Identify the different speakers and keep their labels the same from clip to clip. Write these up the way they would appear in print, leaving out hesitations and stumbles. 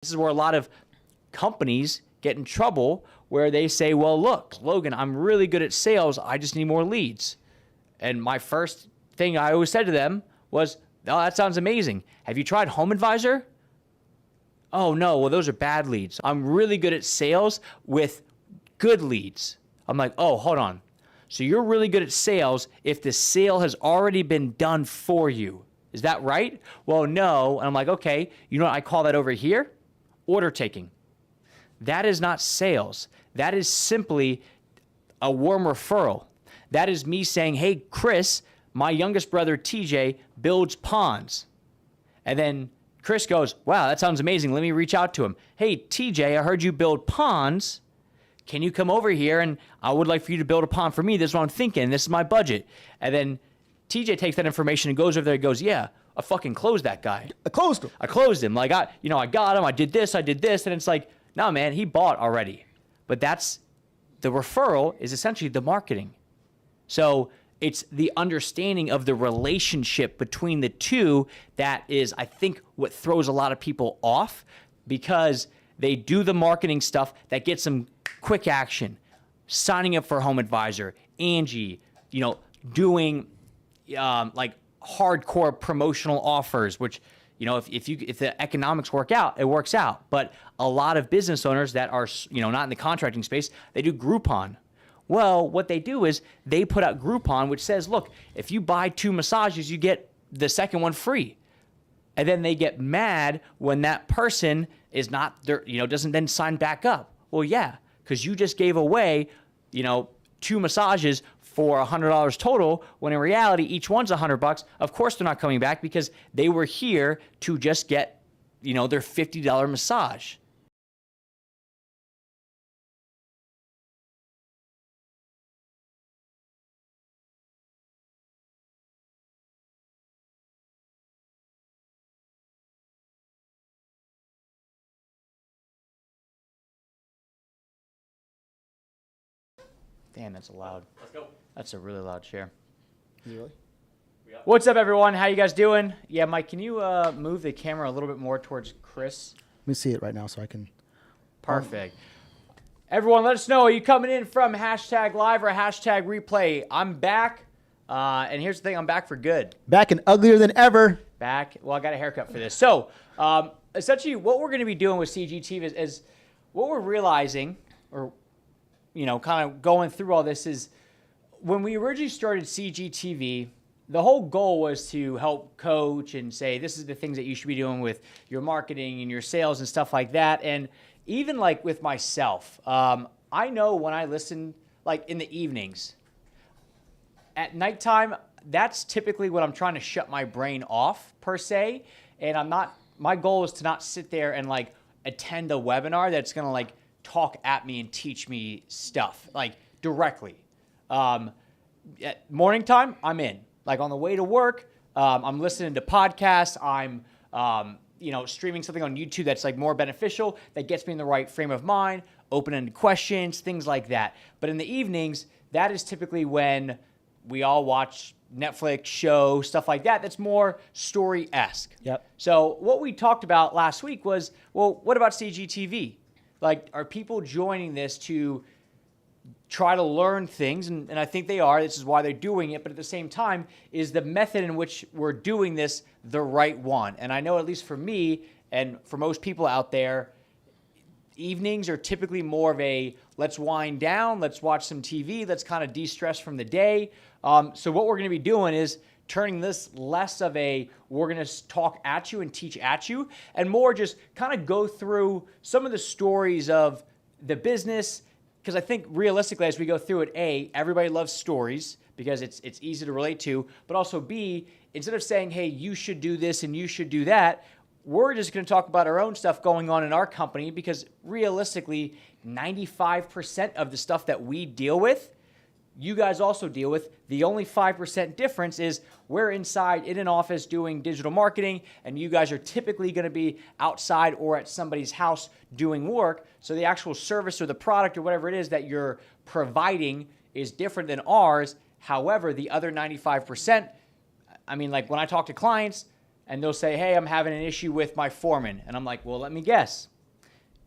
Speaker 1: This is where a lot of companies get in trouble where they say, well, look, Logan, I'm really good at sales. I just need more leads. And my first thing I always said to them was, oh, that sounds amazing. Have you tried Home Advisor? Oh, no. Well, those are bad leads. I'm really good at sales with good leads. I'm like, oh, hold on. So you're really good at sales if the sale has already been done for you. Is that right? Well, no. And I'm like, okay, you know what I call that over here? Order taking. That is not sales. That is simply a warm referral. That is me saying, hey, Chris, my youngest brother, TJ, builds ponds. And then Chris goes, wow, that sounds amazing. Let me reach out to him. Hey, TJ, I heard you build ponds. Can you come over here? And I would like for you to build a pond for me. This is what I'm thinking. This is my budget. And then TJ takes that information and goes over there and goes, yeah, I fucking closed that guy.
Speaker 2: I closed him.
Speaker 1: I closed him. Like, I got him. I did this. And it's like, no, man, he bought already. But that's, the referral is essentially the marketing. So it's the understanding of the relationship between the two that is, I think, what throws a lot of people off, because they do the marketing stuff that gets them quick action, signing up for Home Advisor, Angie, doing like hardcore promotional offers, which, if the economics work out, it works out. But a lot of business owners that are, not in the contracting space, they do Groupon. Well, what they do is they put out Groupon, which says, look, if you buy 2 massages, you get the second one free. And then they get mad when that person is not there, doesn't then sign back up. Well, yeah, because you just gave away, 2 massages for $100 total, when in reality, each one's $100. Of course, they're not coming back because they were here to just get, their $50 massage. Damn, that's loud.
Speaker 3: Let's go.
Speaker 1: That's a really loud chair.
Speaker 2: Really?
Speaker 1: What's up, everyone? How you guys doing? Yeah, Mike, can you move the camera a little bit more towards Chris?
Speaker 2: Let me see it right now so I can.
Speaker 1: Perfect. Everyone, let us know. Are you coming in from hashtag live or hashtag replay? I'm back. And here's the thing. I'm back for good.
Speaker 2: Back and uglier than ever.
Speaker 1: Back. Well, I got a haircut for this. So, essentially, what we're going to be doing with CGTV is what we're realizing, or kind of going through all this, is when we originally started CGTV, the whole goal was to help coach and say, this is the things that you should be doing with your marketing and your sales and stuff like that. And even like with myself, I know when I listen, like in the evenings, at nighttime, that's typically when I'm trying to shut my brain off per se. And my goal is to not sit there and like attend a webinar that's going to like talk at me and teach me stuff like directly. At morning time, I'm in. Like on the way to work, I'm listening to podcasts. I'm, streaming something on YouTube that's like more beneficial, that gets me in the right frame of mind, open-ended questions, things like that. But in the evenings, that is typically when we all watch Netflix show, stuff like that. That's more story-esque.
Speaker 2: Yep.
Speaker 1: So what we talked about last week was, well, what about CGTV? Like, are people joining this to try to learn things? And I think they are. This is why they're doing it. But at the same time, is the method in which we're doing this the right one? And I know, at least for me and for most people out there, evenings are typically more of a let's wind down, let's watch some TV, let's kind of de-stress from the day. So what we're going to be doing is turning this less of a we're going to talk at you and teach at you, and more just kind of go through some of the stories of the business. Because I think realistically, as we go through it, A, everybody loves stories because it's easy to relate to, but also B, instead of saying, hey, you should do this and you should do that, we're just going to talk about our own stuff going on in our company, because realistically, 95% of the stuff that we deal with, you guys also deal with. The only 5% difference is we're inside in an office doing digital marketing, and you guys are typically going to be outside or at somebody's house doing work. So the actual service or the product or whatever it is that you're providing is different than ours. However, the other 95%, I mean, like when I talk to clients, and they'll say, hey, I'm having an issue with my foreman. And I'm like, well, let me guess.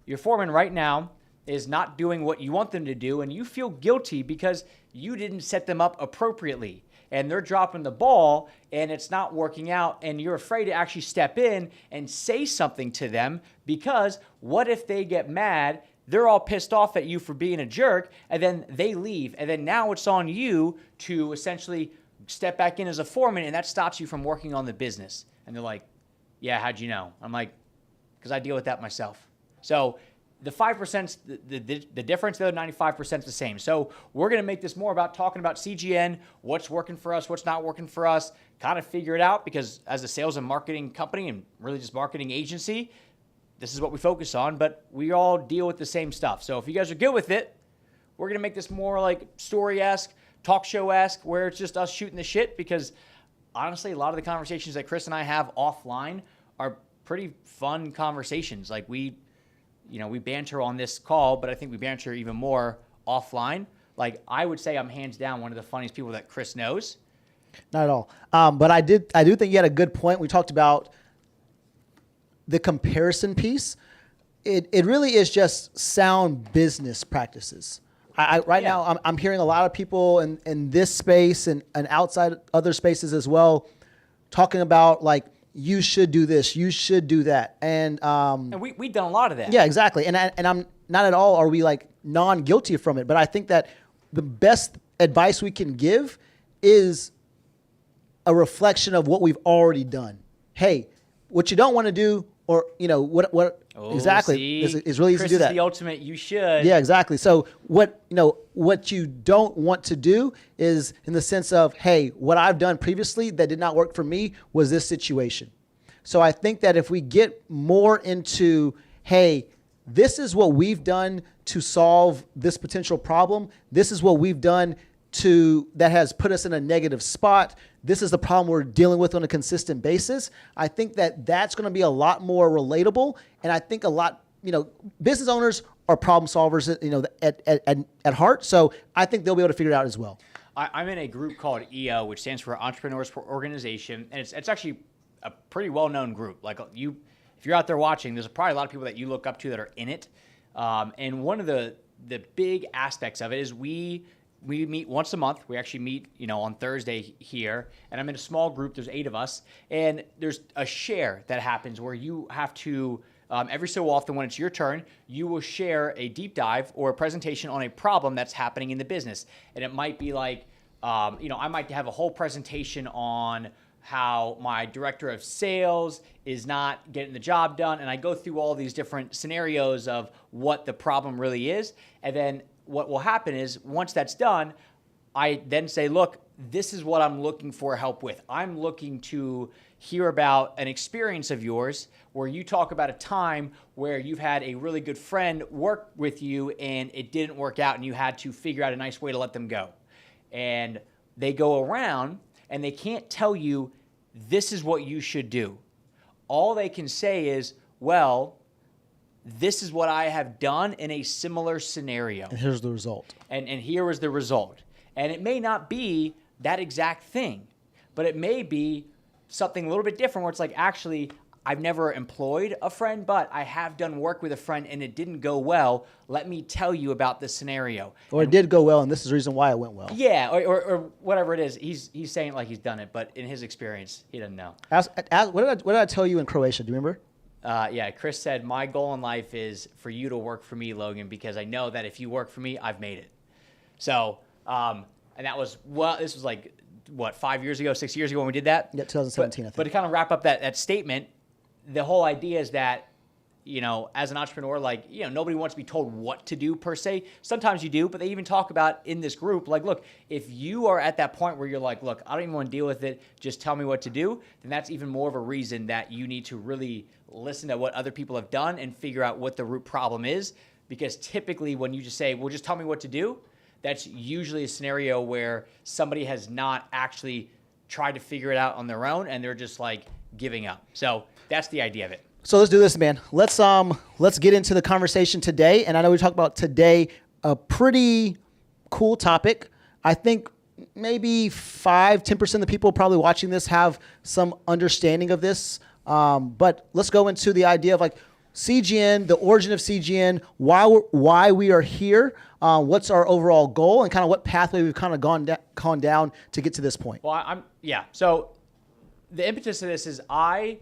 Speaker 1: Your foreman right now is not doing what you want them to do, and you feel guilty because you didn't set them up appropriately. And they're dropping the ball, and it's not working out, and you're afraid to actually step in and say something to them, because what if they get mad, they're all pissed off at you for being a jerk, and then they leave, and then now it's on you to essentially step back in as a foreman, and that stops you from working on the business. And they're like, yeah, how'd you know? I'm like, because I deal with that myself. So the 5%'s the difference, the other 95%'s the same. So we're going to make this more about talking about CGN, what's working for us, what's not working for us, kind of figure it out, because as a sales and marketing company and really just marketing agency, this is what we focus on, but we all deal with the same stuff. So if you guys are good with it, we're going to make this more like story-esque, talk show-esque, where it's just us shooting the shit, because honestly, a lot of the conversations that Chris and I have offline are pretty fun conversations. Like we banter on this call, but I think we banter even more offline. Like I would say I'm hands down one of the funniest people that Chris knows.
Speaker 2: Not at all. But I do think you had a good point. We talked about the comparison piece. It really is just sound business practices. Now I'm hearing a lot of people in this space and outside other spaces as well talking about like, you should do this, you should do that. And
Speaker 1: we've done a lot of that.
Speaker 2: Yeah, exactly. And I'm not at all are we like non-guilty from it, but I think that the best advice we can give is a reflection of what we've already done. Hey, what you don't want to do, or exactly is really easy to do that.
Speaker 1: Chris is the ultimate you should.
Speaker 2: Yeah, exactly. So what you don't want to do is in the sense of, hey, what I've done previously that did not work for me was this situation. So I think that if we get more into, hey, this is what we've done to solve this potential problem. This is what we've done that has put us in a negative spot. This is the problem we're dealing with on a consistent basis. I think that that's going to be a lot more relatable. And I think a lot, business owners are problem solvers, at heart. So I think they'll be able to figure it out as well.
Speaker 1: I'm in a group called EO, which stands for Entrepreneurs for Organization. And it's actually a pretty well-known group. Like if you're out there watching, there's probably a lot of people that you look up to that are in it. And one of the big aspects of it is we meet once a month. We actually meet, on Thursday here, and I'm in a small group. There's 8 of us, and there's a share that happens where you have to, every so often when it's your turn, you will share a deep dive or a presentation on a problem that's happening in the business. And it might be like, I might have a whole presentation on how my director of sales is not getting the job done, and I go through all these different scenarios of what the problem really is, and then what will happen is once that's done, I then say, look, this is what I'm looking for help with. I'm looking to hear about an experience of yours where you talk about a time where you've had a really good friend work with you and it didn't work out and you had to figure out a nice way to let them go. And they go around and they can't tell you this is what you should do. All they can say is, well, this is what I have done in a similar scenario.
Speaker 2: And here's the result.
Speaker 1: And here is the result. And it may not be that exact thing, but it may be something a little bit different where it's like, actually, I've never employed a friend, but I have done work with a friend and it didn't go well. Let me tell you about this scenario.
Speaker 2: Or it did go well, and this is the reason why it went well.
Speaker 1: Yeah, or whatever it is. He's saying like he's done it, but in his experience, he doesn't know.
Speaker 2: What did I tell you in Croatia? Do you remember?
Speaker 1: Yeah, Chris said, my goal in life is for you to work for me, Logan, because I know that if you work for me, I've made it. So, and that was, this was like, 5 years ago, 6 years ago when we did that?
Speaker 2: Yeah, 2017, I think.
Speaker 1: But to kind of wrap up that statement, the whole idea is that, as an entrepreneur, like, nobody wants to be told what to do per se. Sometimes you do, but they even talk about in this group, like, look, if you are at that point where you're like, look, I don't even want to deal with it, just tell me what to do, then that's even more of a reason that you need to really listen to what other people have done and figure out what the root problem is. Because typically when you just say, well, just tell me what to do, that's usually a scenario where somebody has not actually tried to figure it out on their own and they're just like giving up. So that's the idea of it.
Speaker 2: So let's do this, man. Let's get into the conversation today. And I know we talked about today a pretty cool topic. I think maybe 5-10% of the people probably watching this have some understanding of this. But let's go into the idea of like CGN, the origin of CGN, why we are here, what's our overall goal, and kind of what pathway we've kind of gone down to get to this point.
Speaker 1: Well, So the impetus of this is I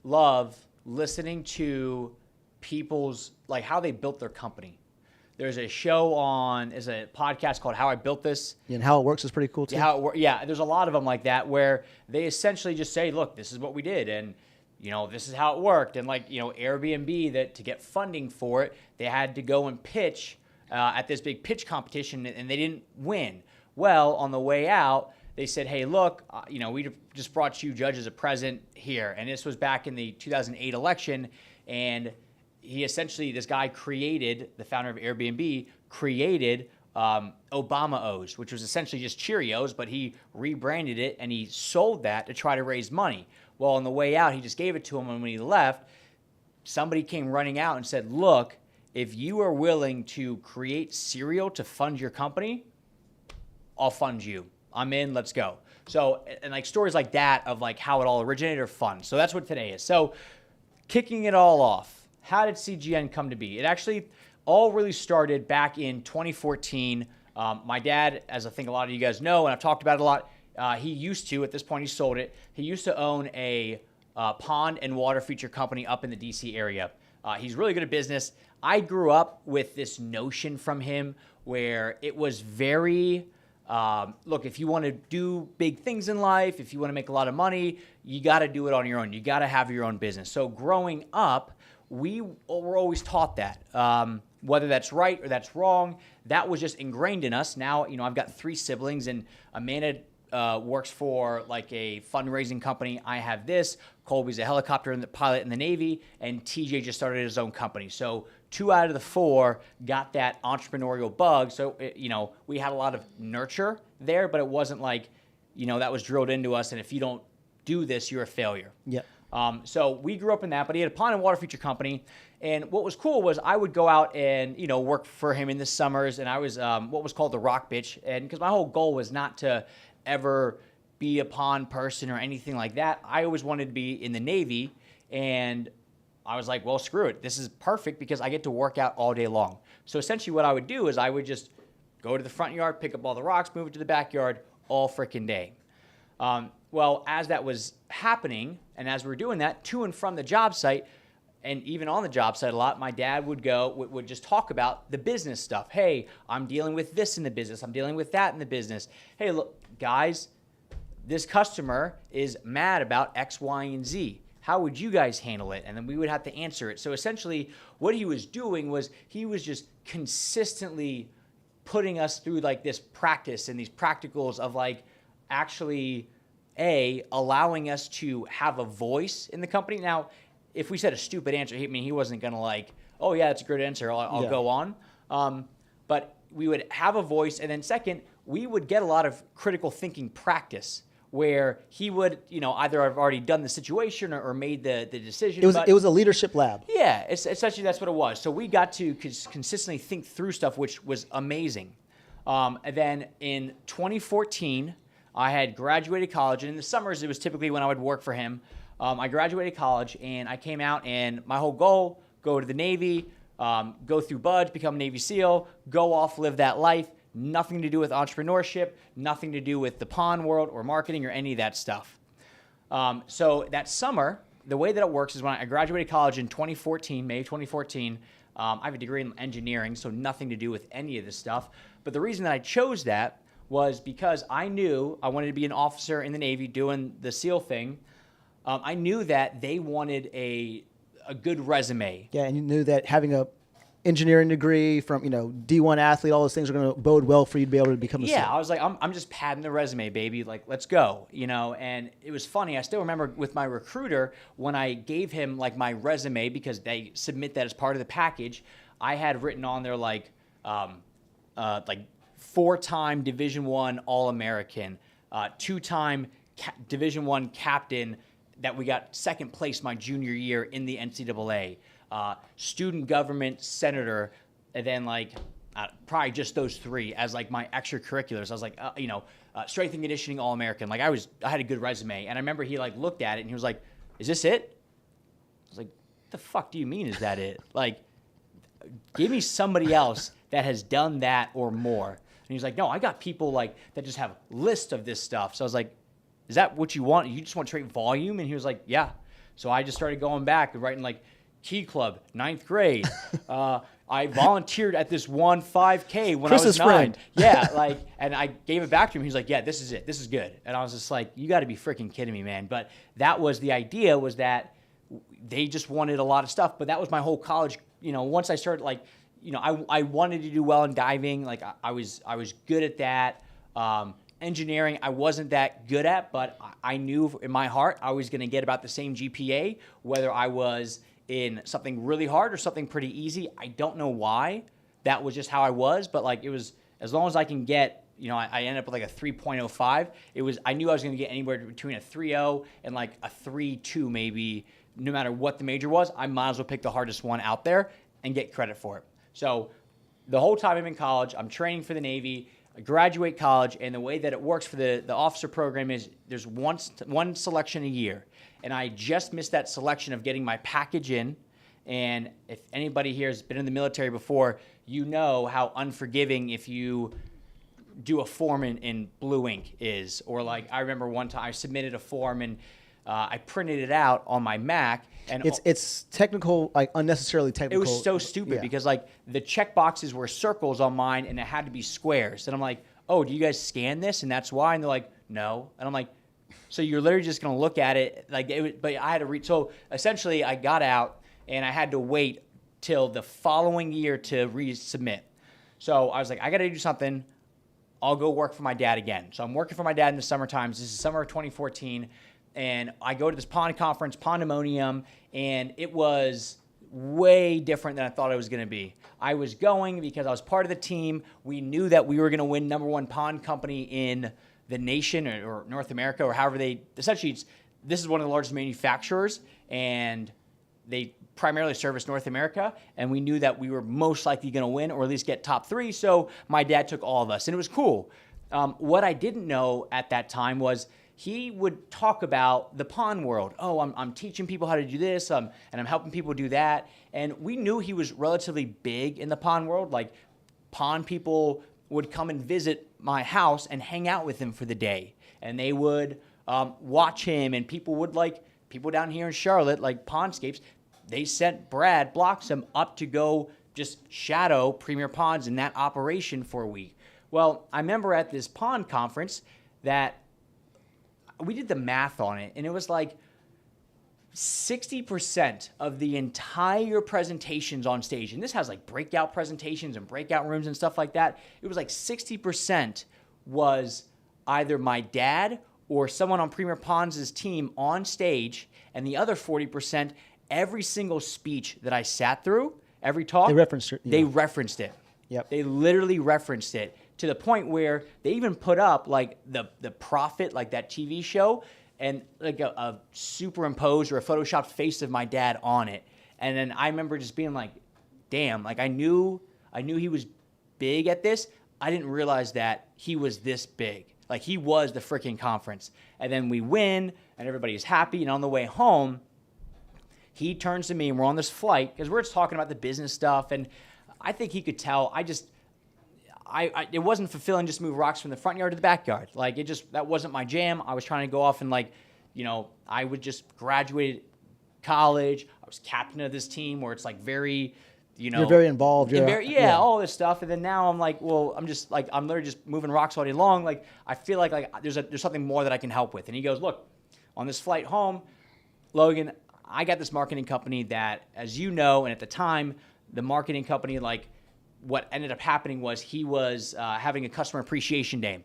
Speaker 1: love listening to people's, like, how they built their company. There's a podcast called How I Built This.
Speaker 2: And how it works is pretty cool too.
Speaker 1: There's a lot of them like that where they essentially just say, look, this is what we did, and this is how it worked. And like, Airbnb, that to get funding for it, they had to go and pitch at this big pitch competition, and they didn't win. Well, on the way out, they said, hey, look, we just brought you judges a present here. And this was back in the 2008 election. And this guy created, the founder of Airbnb, created Obama O's, which was essentially just Cheerios, but he rebranded it and he sold that to try to raise money. Well, on the way out, he just gave it to him, and when he left, somebody came running out and said, look, if you are willing to create cereal to fund your company, I'll fund you. I'm in, let's go. So, and like stories like that of like how it all originated are fun. So that's what today is. So kicking it all off, how did CGN come to be? It actually all really started back in 2014. My dad, as I think a lot of you guys know, and I've talked about it a lot, he used to, at this point he sold it, he used to own a pond and water feature company up in the DC area. He's really good at business. I grew up with this notion from him where it was very, look, if you want to do big things in life, if you want to make a lot of money, you got to do it on your own. You got to have your own business. So growing up, we were always taught that. Whether that's right or that's wrong, that was just ingrained in us. Now, I've got 3 siblings, and Amanda works for like a fundraising company. I have this. Colby's a helicopter pilot in the Navy, and TJ just started his own company. So 2 out of the 4 got that entrepreneurial bug. So, we had a lot of nurture there, but it wasn't like, that was drilled into us. And if you don't do this, you're a failure.
Speaker 2: Yeah.
Speaker 1: So we grew up in that, but he had a pond and water feature company. And what was cool was I would go out and, work for him in the summers. And I was what was called the rock bitch. And because my whole goal was not to ever be a pond person or anything like that. I always wanted to be in the Navy. And I was like, well, screw it. This is perfect because I get to work out all day long. So essentially what I would do is I would just go to the front yard, pick up all the rocks, move it to the backyard all freaking day. Well, as that was happening, and as we were doing that, to and from the job site, and even on the job site a lot, my dad would just talk about the business stuff. Hey, I'm dealing with this in the business. I'm dealing with that in the business. Hey, look, guys, this customer is mad about X, Y, and Z. How would you guys handle it? And then we would have to answer it. So essentially, what he was doing was he was just consistently putting us through like this practice and these practicals of like actually allowing us to have a voice in the company. Now, if we said a stupid answer, he wasn't going to like, oh yeah, that's a good answer, I'll go on. But we would have a voice, and then second, we would get a lot of critical thinking practice where he would, either have already done the situation or made the decision.
Speaker 2: It was a leadership lab.
Speaker 1: Yeah, essentially that's what it was. So we got to consistently think through stuff, which was amazing. And then in 2014, I had graduated college, and in the summers, it was typically when I would work for him. I graduated college, and I came out, and my whole goal, go to the Navy, go through BUD/S, become a Navy SEAL, go off, live that life. Nothing to do with entrepreneurship, nothing to do with the pond world or marketing or any of that stuff. So that summer, the way that it works is when I graduated college in May 2014, I have a degree in engineering, so nothing to do with any of this stuff. But the reason that I chose that was because I knew I wanted to be an officer in the Navy doing the SEAL thing. I knew that they wanted a good resume.
Speaker 2: Yeah, and you knew that having a engineering degree from, D1 athlete, all those things are going to bode well for you to be able to become a SEAL.
Speaker 1: Yeah, I was like, I'm just padding the resume, baby. Like, let's go, And it was funny. I still remember with my recruiter, when I gave him like my resume, because they submit that as part of the package, I had written on there like 4-time Division I All-American, 2-time Division I captain that we got second place my junior year in the NCAA, student government senator, and then like probably just those 3 as like my extracurriculars. I was like, strength and conditioning All-American. Like I had a good resume. And I remember he like looked at it and he was like, is this it? I was like, what the fuck do you mean is that it? Like, give me somebody else that has done that or more. And he's like, no, I got people like that just have lists of this stuff. So I was like, is that what you want? You just want to trade volume? And he was like, yeah. So I just started going back and writing like Key Club, 9th grade. I volunteered at this one 5K when
Speaker 2: Chris's
Speaker 1: I was 9.
Speaker 2: friend.
Speaker 1: Yeah, like, and I gave it back to him. He's like, yeah, this is it. This is good. And I was just like, you got to be freaking kidding me, man. But that was the idea, was that they just wanted a lot of stuff. But that was my whole college. Once I started, like, I wanted to do well in diving. Like, I was good at that. Engineering, I wasn't that good at, but I knew in my heart I was going to get about the same GPA, whether I was in something really hard or something pretty easy. I don't know why. That was just how I was, but like, it was, as long as I can get, I ended up with like a 3.05. I knew I was going to get anywhere between a 3.0 and like a 3.2 maybe. No matter what the major was, I might as well pick the hardest one out there and get credit for it. So the whole time I'm in college, I'm training for the Navy. I graduate college, and the way that it works for the officer program is there's one selection a year. And I just missed that selection of getting my package in. And if anybody here has been in the military before, you know how unforgiving if you do a form in blue ink is. Or like, I remember one time I submitted a form and I printed it out on my Mac. And
Speaker 2: it's technical, like unnecessarily technical.
Speaker 1: It was so stupid because like the check boxes were circles on mine and it had to be squares. And I'm like, oh, do you guys scan this? And that's why. And they're like, no. And I'm like, so you're literally just going to look at it. Like, but I had to read. So essentially I got out and I had to wait till the following year to resubmit. So I was like, I got to do something. I'll go work for my dad again. So I'm working for my dad in the summer times. This is summer of 2014. And I go to this pond conference, Pondemonium, and it was way different than I thought it was going to be. I was going because I was part of the team. We knew that we were going to win #1 pond company in the nation or North America or however essentially this is one of the largest manufacturers, and they primarily service North America, and we knew that we were most likely going to win or at least get top 3, so my dad took all of us, and it was cool. What I didn't know at that time was he would talk about the pond world. Oh, I'm teaching people how to do this, and I'm helping people do that. And we knew he was relatively big in the pond world. Like, pond people would come and visit my house and hang out with him for the day. And they would watch him, and people down here in Charlotte, like Pondscapes, they sent Brad Bloxham up to go just shadow Premier Ponds in that operation for a week. Well, I remember at this pond conference that we did the math on it, and it was like 60% of the entire presentations on stage, and this has like breakout presentations and breakout rooms and stuff like that. It was like 60% was either my dad or someone on Premier Ponds' team on stage, and the other 40%, every single speech that I sat through, every talk,
Speaker 2: they referenced it.
Speaker 1: They referenced it.
Speaker 2: Yep.
Speaker 1: They literally referenced it, to the point where they even put up like the Prophet, like that TV show, and like a superimposed or a photoshopped face of my dad on it. And then I remember just being like, damn, like I knew he was big at this. I didn't realize that he was this big. Like, he was the freaking conference. And then we win and everybody's happy. And on the way home, he turns to me and we're on this flight because we're just talking about the business stuff. And I think he could tell it wasn't fulfilling just move rocks from the front yard to the backyard. Like, that wasn't my jam. I was trying to go off and I would just graduated college. I was captain of this team where it's like very,
Speaker 2: you're very involved.
Speaker 1: All this stuff. And then now I'm like, well, I'm literally just moving rocks all day long. Like, I feel like there's something more that I can help with. And he goes, look, on this flight home, Logan, I got this marketing company that, as you know, and at the time, the marketing company, like, what ended up happening was he was having a customer appreciation day.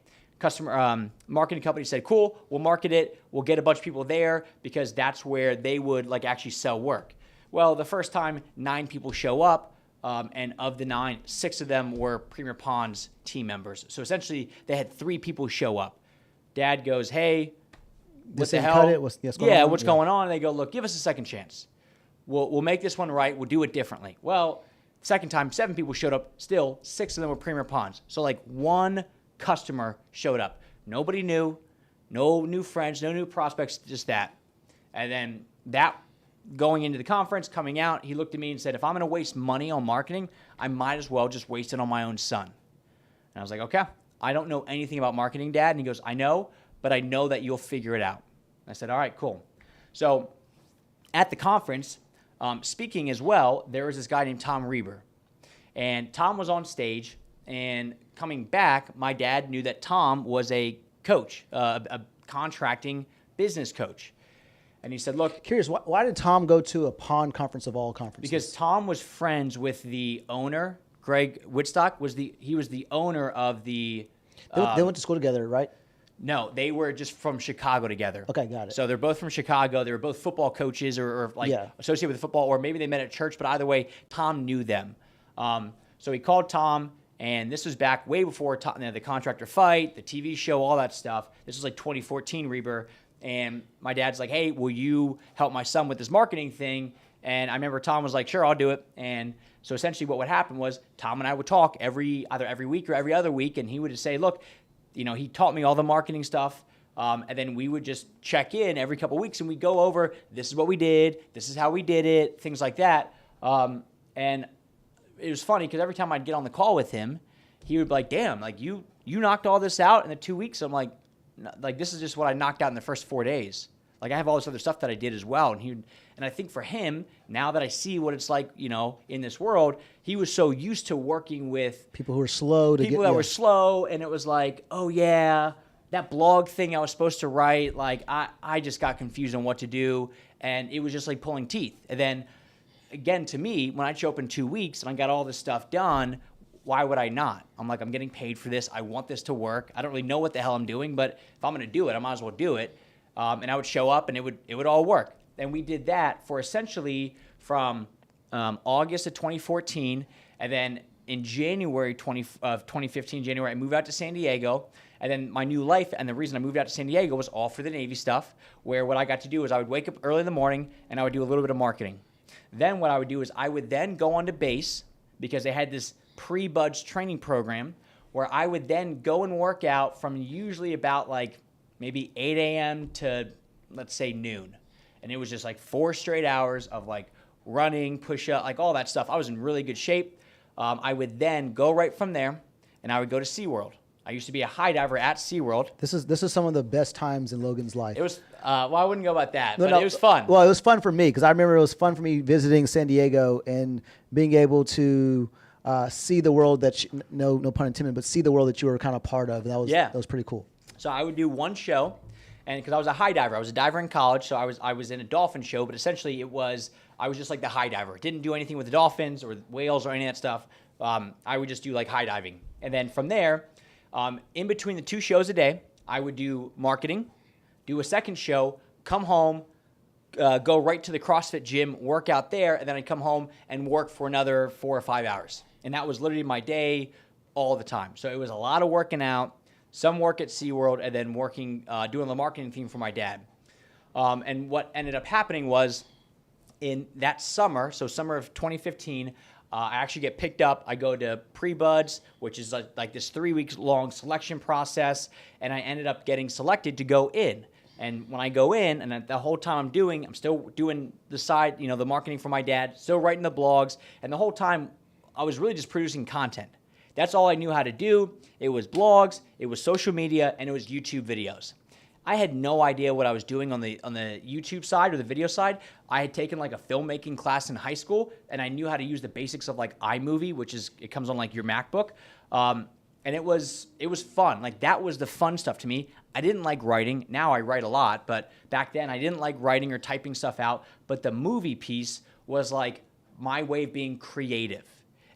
Speaker 1: Marketing company said, cool, we'll market it. We'll get a bunch of people there because that's where they would like actually sell work. Well, the first time 9 people show up, and of the 9, 6 of them were Premier Ponds team members. So essentially they had 3 people show up. Dad goes, hey, what the hell? What's going on? And they go, look, give us a second chance. We'll make this one right. We'll do it differently. Well, Second time, 7 people showed up. Still, 6 of them were Premier Ponds. So like 1 customer showed up. Nobody new, no new friends, no new prospects, just that. And then that going into the conference, coming out, he looked at me and said, if I'm going to waste money on marketing, I might as well just waste it on my own son. And I was like, okay, I don't know anything about marketing, Dad. And he goes, I know, but I know that you'll figure it out. I said, all right, cool. So at the conference, speaking as well, there was this guy named Tom Reber. And Tom was on stage, and coming back, my dad knew that Tom was a coach, a contracting business coach. And he said, look.
Speaker 2: Curious, why did Tom go to a pond conference of all conferences?
Speaker 1: Because Tom was friends with the owner, Greg Woodstock. He was the owner of the...
Speaker 2: They went to school together, right?
Speaker 1: No, they were just from Chicago together.
Speaker 2: Okay, got it.
Speaker 1: So they're both from Chicago. They were both football coaches or associated with football, or maybe they met at church, but either way, Tom knew them. So he called Tom, and this was back way before Tom, the contractor fight, the TV show, all that stuff. This was like 2014, Reber. And my dad's like, hey, will you help my son with this marketing thing? And I remember Tom was like, sure, I'll do it. And so essentially what would happen was Tom and I would talk either every week or every other week, and he would just say, look, he taught me all the marketing stuff, and then we would just check in every couple of weeks, and we'd go over, this is what we did, this is how we did it, things like that. And it was funny because every time I'd get on the call with him, he would be like, damn, like you knocked all this out in the 2 weeks. I'm like, this is just what I knocked out in the first 4 days. Like I have all this other stuff that I did as well. And I think for him, now that I see what it's like, in this world, he was so used to working with
Speaker 2: people who were slow
Speaker 1: were slow. And it was like, oh yeah, that blog thing I was supposed to write. Like I just got confused on what to do. And it was just like pulling teeth. And then again, to me, when I show up in 2 weeks and I got all this stuff done, why would I not? I'm like, I'm getting paid for this. I want this to work. I don't really know what the hell I'm doing, but if I'm going to do it, I might as well do it. And I would show up, and it would all work. And we did that for essentially from August of 2014, and then in January of 2015, I moved out to San Diego. And then my new life, and the reason I moved out to San Diego was all for the Navy stuff, where what I got to do is I would wake up early in the morning, and I would do a little bit of marketing. Then what I would do is I would then go onto base, because they had this pre-buds training program, where I would then go and work out from usually about like maybe 8 a.m. to, let's say, noon. And it was just like 4 straight hours of like running, push-up, like all that stuff. I was in really good shape. I would then go right from there, and I would go to SeaWorld. I used to be a high diver at SeaWorld.
Speaker 2: This is some of the best times in Logan's life.
Speaker 1: It was, well, I wouldn't go about that, but it was fun.
Speaker 2: Well, it was fun for me, because I remember it was fun for me visiting San Diego and being able to see the world that, no pun intended, but see the world that you were kind of part of. That was pretty cool.
Speaker 1: So I would do one show, and because I was a high diver, I was a diver in college, so I was in a dolphin show, but essentially I was just like the high diver. Didn't do anything with the dolphins or whales or any of that stuff. I would just do like high diving. And then from there, in between the 2 shows a day, I would do marketing, do a second show, come home, go right to the CrossFit gym, work out there, and then I'd come home and work for another 4 or 5 hours. And that was literally my day all the time. So it was a lot of working out, some work at SeaWorld, and then working, doing the marketing thing for my dad. And what ended up happening was in that summer, so summer of 2015, I actually get picked up. I go to pre-buds, which is like this 3 weeks long selection process, and I ended up getting selected to go in. And when I go in, and the whole time I'm still doing the side, the marketing for my dad, still writing the blogs, and the whole time I was really just producing content. That's all I knew how to do. It was blogs, it was social media, and it was YouTube videos. I had no idea what I was doing on the YouTube side or the video side. I had taken like a filmmaking class in high school, and I knew how to use the basics of like iMovie, it comes on like your MacBook. And it was fun. Like that was the fun stuff to me. I didn't like writing. Now I write a lot, but back then I didn't like writing or typing stuff out. But the movie piece was like my way of being creative.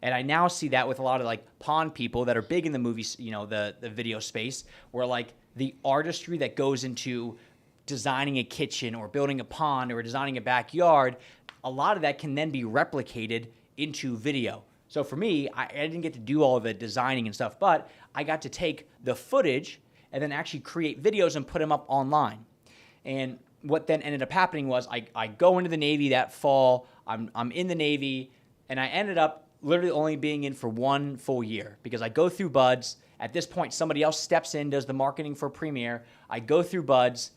Speaker 1: And I now see that with a lot of like pond people that are big in the movies, the video space, where like the artistry that goes into designing a kitchen or building a pond or designing a backyard, a lot of that can then be replicated into video. So for me, I didn't get to do all of the designing and stuff, but I got to take the footage and then actually create videos and put them up online. And what then ended up happening was I go into the Navy that fall. I'm in the Navy, and I ended up literally only being in for 1 full year because I go through buds. At this point, somebody else steps in, does the marketing for Premiere. I go through buds,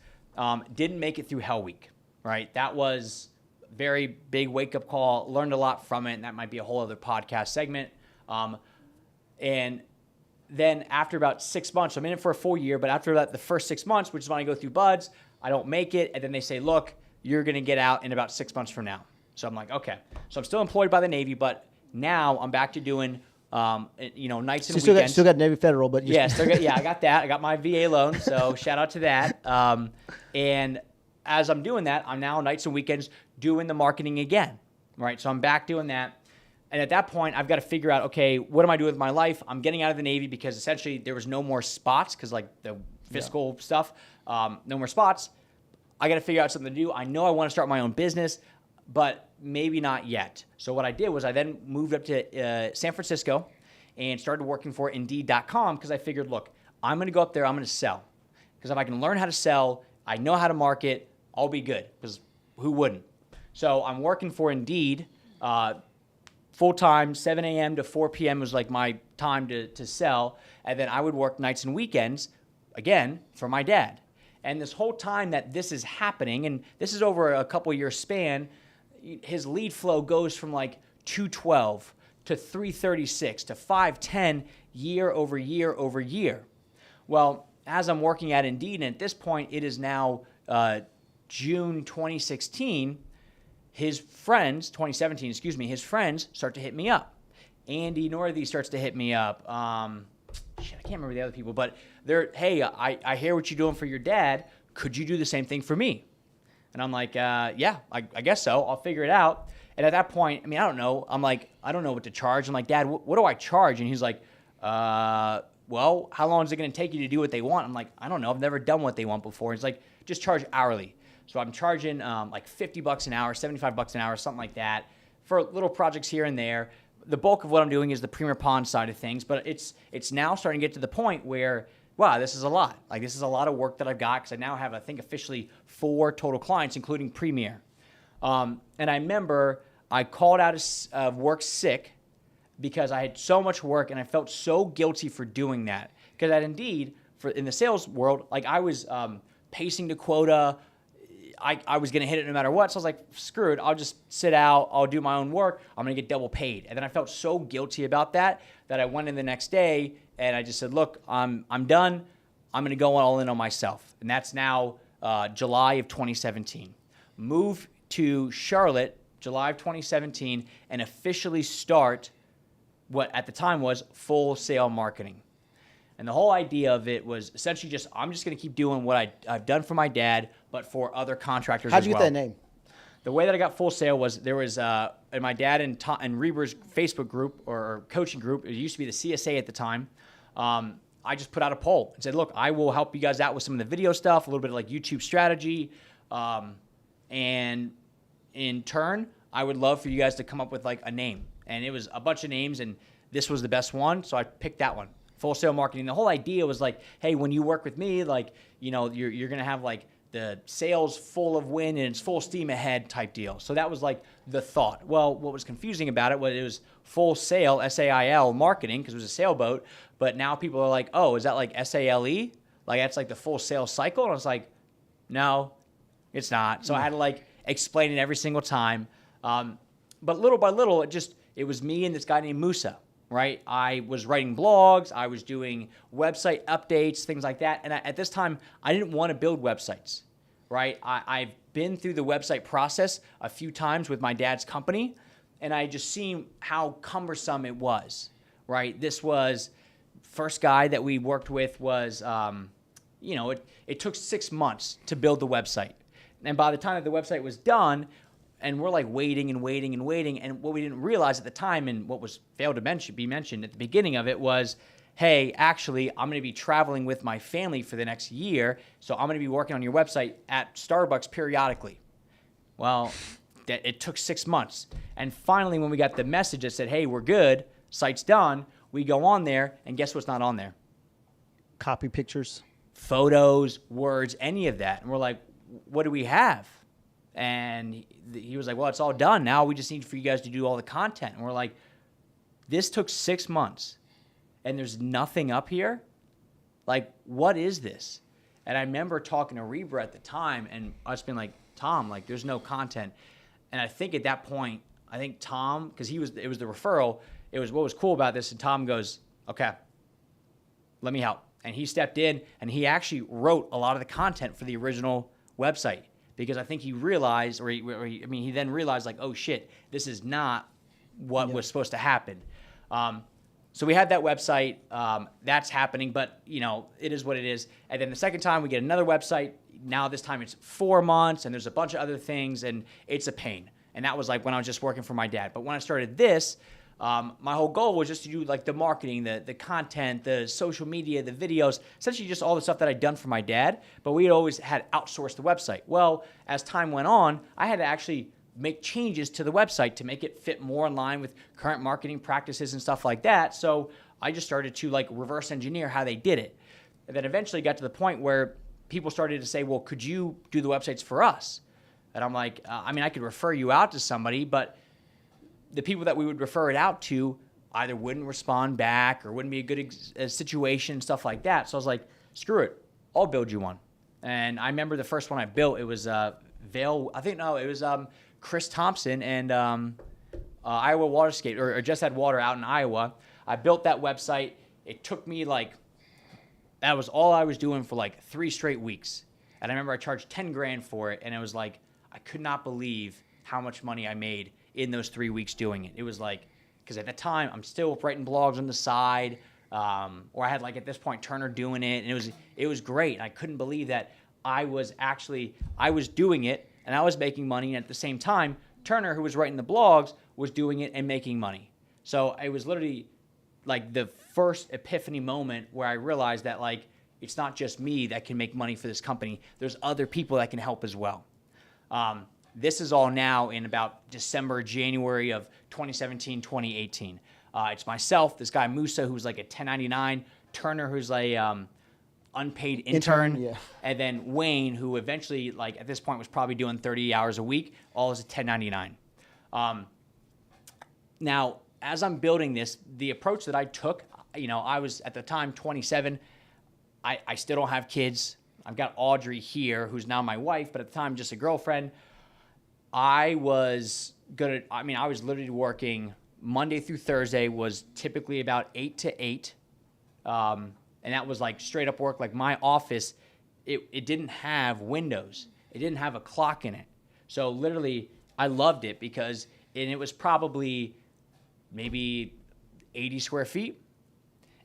Speaker 1: didn't make it through Hell Week, right? That was a very big wake-up call, learned a lot from it, and that might be a whole other podcast segment. And then after about 6 months, I'm in it for a full year, but after that, the first 6 months, which is when I go through buds, I don't make it, and then they say, look, you're going to get out in about 6 months from now. So I'm like, okay. So I'm still employed by the Navy, but now I'm back to doing, nights and weekends.
Speaker 2: Still got Navy Federal, but
Speaker 1: yeah, I got that. I got my VA loan, so shout out to that. And as I'm doing that, I'm now nights and weekends doing the marketing again, right? So I'm back doing that. And at that point, I've got to figure out, okay, what am I doing with my life? I'm getting out of the Navy because essentially there was no more spots because like the fiscal stuff, no more spots. I got to figure out something to do. I know I want to start my own business, but maybe not yet. So what I did was I then moved up to San Francisco and started working for Indeed.com because I figured, look, I'm going to go up there, I'm going to sell. Because if I can learn how to sell, I know how to market, I'll be good. Because who wouldn't? So I'm working for Indeed full-time, 7 a.m. to 4 p.m. was like my time to sell. And then I would work nights and weekends, again, for my dad. And this whole time that this is happening, and this is over a couple year span, his lead flow goes from like 212 to 336 to 510 year over year over year. Well, as I'm working at Indeed, and at this point it is now June 2016, his friends start to hit me up. Andy Northey starts to hit me up. I can't remember the other people, but they're, hey, I hear what you're doing for your dad. Could you do the same thing for me? And I'm like, yeah, I guess so. I'll figure it out. And at that point, I mean, I don't know. I'm like, I don't know what to charge. I'm like, Dad, what do I charge? And he's like, well, how long is it going to take you to do what they want? I'm like, I don't know. I've never done what they want before. He's like, just charge hourly. So I'm charging like $50 an hour, $75 an hour, something like that for little projects here and there. The bulk of what I'm doing is the Premier Pond side of things, but it's now starting to get to the point where, wow, this is a lot. Like, this is a lot of work that I've got because I now have, I think, officially 4 total clients, including Premier. And I remember I called out of work sick because I had so much work and I felt so guilty for doing that. Because at Indeed, in the sales world, like I was pacing to quota. I was going to hit it no matter what. So I was like, screw it. I'll just sit out. I'll do my own work. I'm going to get double paid. And then I felt so guilty about that I went in the next day and I just said, look, I'm done. I'm going to go all in on myself. And that's now July of 2017. Move to Charlotte, July of 2017, and officially start what at the time was Full Sail Marketing. And the whole idea of it was essentially just, I'm just going to keep doing what I've done for my dad, but for other contractors as well.
Speaker 2: How'd you get that name?
Speaker 1: The way that I got Full Sail was there was in my dad and Reber's Facebook group or coaching group, it used to be the CSA at the time, I just put out a poll and said, look, I will help you guys out with some of the video stuff, a little bit of like YouTube strategy, and in turn, I would love for you guys to come up with like a name. And it was a bunch of names, and this was the best one, so I picked that one. Full Sail Marketing. The whole idea was like, hey, when you work with me, like, you know, you're going to have like the sales full of wind and it's full steam ahead type deal. So that was like the thought. Well, what was confusing about it was Full Sail, S-A-I-L, marketing, because it was a sailboat. But now people are like, oh, is that like S-A-L-E? Like that's like the full sales cycle? And I was like, no, it's not. So I had to like explain it every single time. But little by little, it was me and this guy named Musa. Right? I was writing blogs, I was doing website updates, things like that. And at this time, I didn't want to build websites, right? I've been through the website process a few times with my dad's company, and I just seen how cumbersome it was, right? This was, first guy that we worked with was, it took 6 months to build the website. And by the time that the website was done, and we're like waiting. And what we didn't realize at the time, and what was failed to be mentioned at the beginning of it was, hey, actually, I'm going to be traveling with my family for the next year, so I'm going to be working on your website at Starbucks periodically. Well, it took 6 months. And finally, when we got the message that said, hey, we're good, site's done, we go on there, and guess what's not on there?
Speaker 2: Copy pictures.
Speaker 1: Photos, words, any of that. And we're like, what do we have? And he was like, well, it's all done now. We just need for you guys to do all the content. And we're like, this took 6 months and there's nothing up here. Like, what is this? And I remember talking to Rebra at the time and us being like, Tom, like, there's no content. And I think at that point, I think Tom, because it was the referral, it was what was cool about this. And Tom goes, okay, let me help. And he stepped in and he actually wrote a lot of the content for the original website, because I think he realized, he then realized, like, oh shit, this is not what was supposed to happen. So we had that website, that's happening, but it is what it is. And then the second time we get another website. Now this time it's 4 months and there's a bunch of other things and it's a pain. And that was like when I was just working for my dad. But when I started this, my whole goal was just to do like the marketing, the content, the social media, the videos, essentially just all the stuff that I'd done for my dad. But we had always had outsourced the website. Well, as time went on, I had to actually make changes to the website to make it fit more in line with current marketing practices and stuff like that. So I just started to like reverse engineer how they did it. And then eventually got to the point where people started to say, well, could you do the websites for us? And I'm like, I could refer you out to somebody, but the people that we would refer it out to either wouldn't respond back or wouldn't be a good situation, stuff like that. So I was like, screw it, I'll build you one. And I remember the first one I built, it was Chris Thompson and Iowa Waterscape, or Just Had Water out in Iowa. I built that website. It took me that was all I was doing for like 3 straight weeks. And I remember I charged 10 grand for it. And it was like, I could not believe how much money I made in those 3 weeks doing it. It was like, because at the time I'm still writing blogs on the side, or I had like at this point Turner doing it, and it was great. And I couldn't believe that I was doing it and I was making money, and at the same time Turner, who was writing the blogs, was doing it and making money. So it was literally like the first epiphany moment where I realized that like it's not just me that can make money for this company. There's other people that can help as well. This is all now in about December, January of 2017, 2018. It's myself, this guy Musa, who's like a 1099, Turner, who's a unpaid intern, and then Wayne, who eventually, like at this point, was probably doing 30 hours a week, all as a 1099. Now, as I'm building this, the approach that I took, I was at the time 27. I still don't have kids. I've got Audrey here, who's now my wife, but at the time just a girlfriend. I was literally working Monday through Thursday, was typically about 8 to 8. And that was like straight up work. Like my office, it didn't have windows. It didn't have a clock in it. So literally I loved it because it was probably maybe 80 square feet.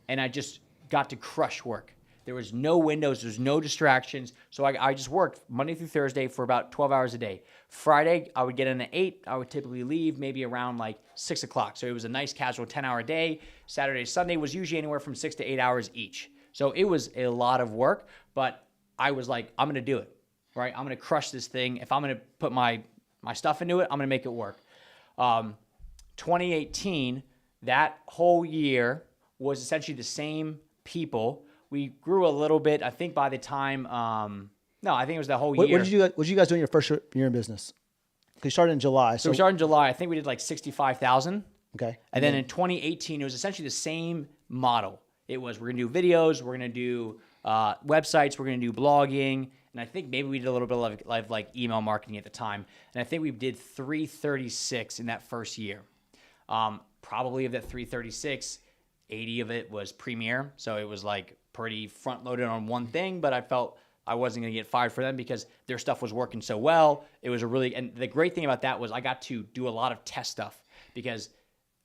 Speaker 1: And I just got to crush work. There was no windows, there's no distractions. So I just worked Monday through Thursday for about 12 hours a day. Friday, I would get in at 8. I would typically leave maybe around like 6 o'clock. So it was a nice casual 10-hour day. Saturday, Sunday was usually anywhere from 6 to 8 hours each. So it was a lot of work, but I was like, I'm going to do it, right? I'm going to crush this thing. If I'm going to put my stuff into it, I'm going to make it work. 2018, that whole year was essentially the same people. We grew a little bit. I think by the time, I think it was the whole year.
Speaker 2: What did you guys do in your first year in business? Because you started in July.
Speaker 1: So we started in July. I think we did like 65,000.
Speaker 2: Okay.
Speaker 1: And then in 2018, it was essentially the same model. It was, we're going to do videos, we're going to do websites, we're going to do blogging, and I think maybe we did a little bit of like email marketing at the time. And I think we did 336 in that first year. Probably of that 336, 80 of it was Premiere. So it was like pretty front loaded on one thing, but I felt I wasn't going to get fired for them because their stuff was working so well. It was and the great thing about that was I got to do a lot of test stuff because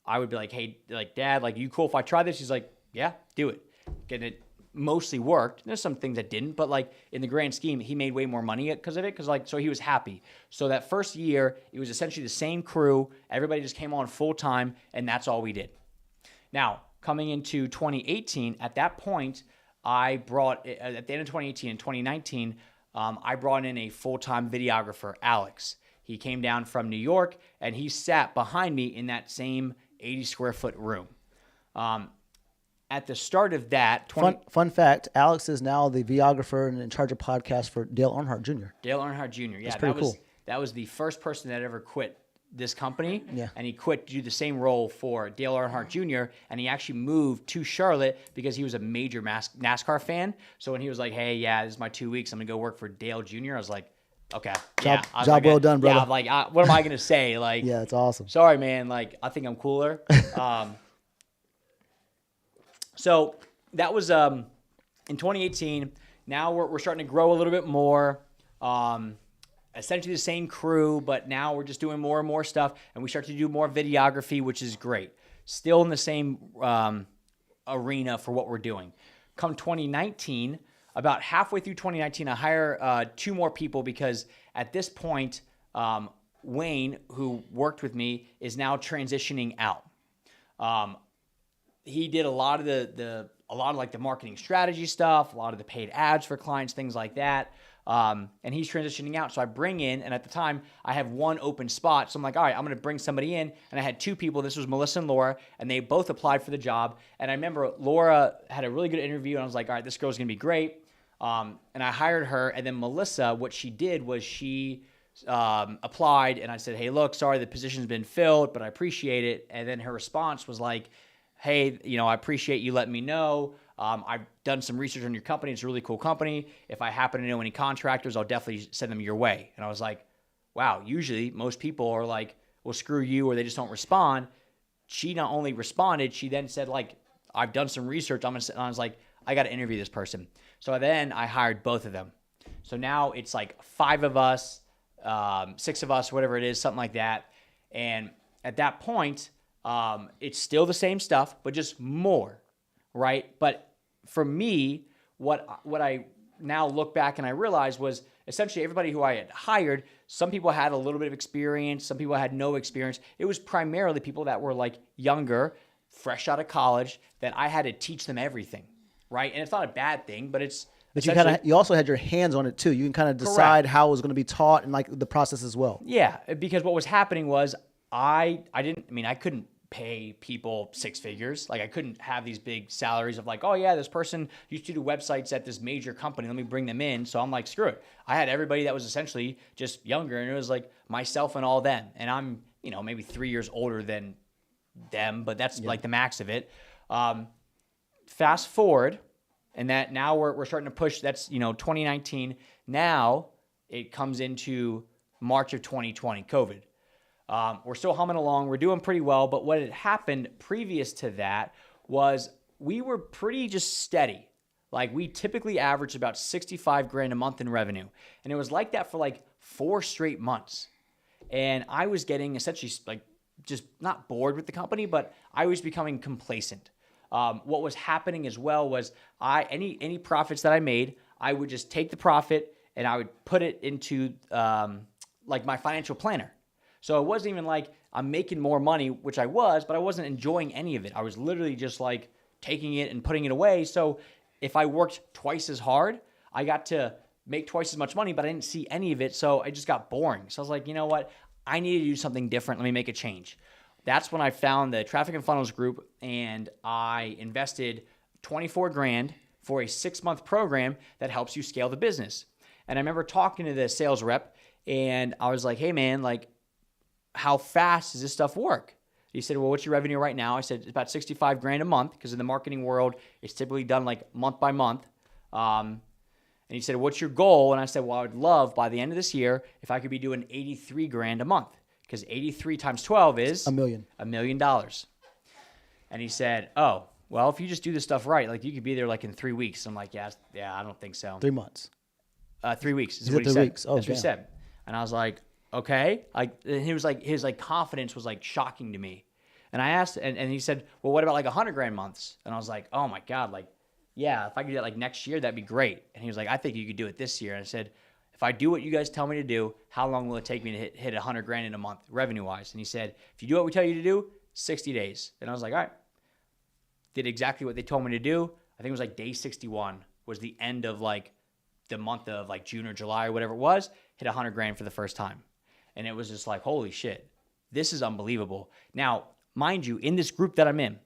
Speaker 1: I would be like, hey, like, Dad, like, you cool if I try this? He's like, yeah, do it. And it mostly worked. There's some things that didn't, but like in the grand scheme, he made way more money because of it. So he was happy. So that first year, it was essentially the same crew. Everybody just came on full time, and that's all we did. Now, coming into 2018, at that point, at the end of 2018 and 2019, I brought in a full-time videographer, Alex. He came down from New York, and he sat behind me in that same 80 square foot room. At the start of that...
Speaker 2: Fun fact, Alex is now the videographer and in charge of podcasts for Dale Earnhardt Jr.
Speaker 1: Dale Earnhardt Jr., yeah.
Speaker 2: That's pretty cool.
Speaker 1: That was the first person that ever quit this company,
Speaker 2: Yeah.
Speaker 1: and he quit to do the same role for Dale Earnhardt Jr., and he actually moved to Charlotte because he was a major NASCAR fan. So when he was like, hey, yeah, this is my 2 weeks, I'm going to go work for Dale Jr., I was like, okay.
Speaker 2: Job
Speaker 1: I was
Speaker 2: well
Speaker 1: like,
Speaker 2: done, brother.
Speaker 1: Yeah, I'm like, what am I going to say? Like,
Speaker 2: Yeah, it's awesome.
Speaker 1: sorry, man. Like, I think I'm cooler. So that was in 2018. Now we're starting to grow a little bit more. Essentially the same crew, but now we're just doing more and more stuff, and we start to do more videography, which is great. Still in the same arena for what we're doing. Come 2019, about halfway through 2019, I hire 2 more people because at this point, Wayne, who worked with me, is now transitioning out. He did a lot of like the marketing strategy stuff, a lot of the paid ads for clients, things like that. And he's transitioning out. So I bring in, and at the time I have 1 open spot. So I'm like, all right, I'm going to bring somebody in. And I had 2 people. This was Melissa and Laura, and they both applied for the job. And I remember Laura had a really good interview, and I was like, all right, this girl's going to be great. And I hired her. And then Melissa, what she did was she applied, and I said, hey, look, sorry, the position's been filled, but I appreciate it. And then her response was like, hey, I appreciate you letting me know. I've done some research on your company. It's a really cool company. If I happen to know any contractors, I'll definitely send them your way. And I was like, wow, usually most people are like, well, screw you, or they just don't respond. She not only responded, she then said, like, I've done some research. I was like, I got to interview this person. So then I hired both of them. So now it's like 5 of us, 6 of us, whatever it is, something like that. And at that point, it's still the same stuff, but just more, right? But for me, what I now look back and I realized was essentially everybody who I had hired, some people had a little bit of experience, some people had no experience. It was primarily people that were like younger, fresh out of college, that I had to teach them everything, right? And it's not a bad thing, but it's
Speaker 2: But you also had your hands on it too. You can kind of decide how it was going to be taught and like the process as well.
Speaker 1: Yeah, because what was happening was I couldn't pay people 6 figures. Like I couldn't have these big salaries of like, oh yeah, this person used to do websites at this major company. Let me bring them in. So I'm like, screw it. I had everybody that was essentially just younger, and it was like myself and all them. And I'm, maybe 3 years older than them, but that's like the max of it. Fast forward, and that now we're starting to push. That's 2019. Now it comes into March of 2020, COVID. We're still humming along. We're doing pretty well. But what had happened previous to that was we were pretty just steady. Like we typically averaged about 65 grand a month in revenue. And it was like that for like 4 straight months. And I was getting essentially like just not bored with the company, but I was becoming complacent. What was happening as well was any profits that I made, I would just take the profit and I would put it into like my financial planner. So it wasn't even like I'm making more money, which I was, but I wasn't enjoying any of it. I was literally just like taking it and putting it away. So if I worked twice as hard, I got to make twice as much money, but I didn't see any of it. So it just got boring. So I was like, you know what? I need to do something different. Let me make a change. That's when I found the Traffic and Funnels group, and I invested 24 grand for a 6-month program that helps you scale the business. And I remember talking to the sales rep, and I was like, hey man, like, how fast does this stuff work? He said, well, what's your revenue right now? I said, it's about 65 grand a month, because in the marketing world, it's typically done like month by month. And he said, what's your goal? And I said, well, I would love by the end of this year if I could be doing 83 grand a month, because 83 times 12 is
Speaker 2: $1 million.
Speaker 1: $1 million. And he said, oh, well, if you just do this stuff right, like you could be there like in 3 weeks. I'm like, yeah, I don't think so.
Speaker 2: 3 months.
Speaker 1: 3 weeks is
Speaker 2: Is
Speaker 1: what
Speaker 2: it
Speaker 1: he
Speaker 2: 3
Speaker 1: said.
Speaker 2: weeks? Oh,
Speaker 1: That's what he
Speaker 2: damn.
Speaker 1: said. And I was like, okay. Like, and he was like, his like confidence was like shocking to me. And I asked, and he said, well, what about like 100 grand months? And I was like, oh my God, like, yeah, if I could do that like next year, that'd be great. And he was like, I think you could do it this year. And I said, if I do what you guys tell me to do, how long will it take me to hit 100 grand in a month revenue wise? And he said, if you do what we tell you to do, 60 days. And I was like, all right. Did exactly what they told me to do. I think it was like day 61 was the end of like the month of like June or July or whatever it was, hit 100 grand for the first time. And it was just like, holy shit, this is unbelievable. Now, mind you, in this group that I'm in,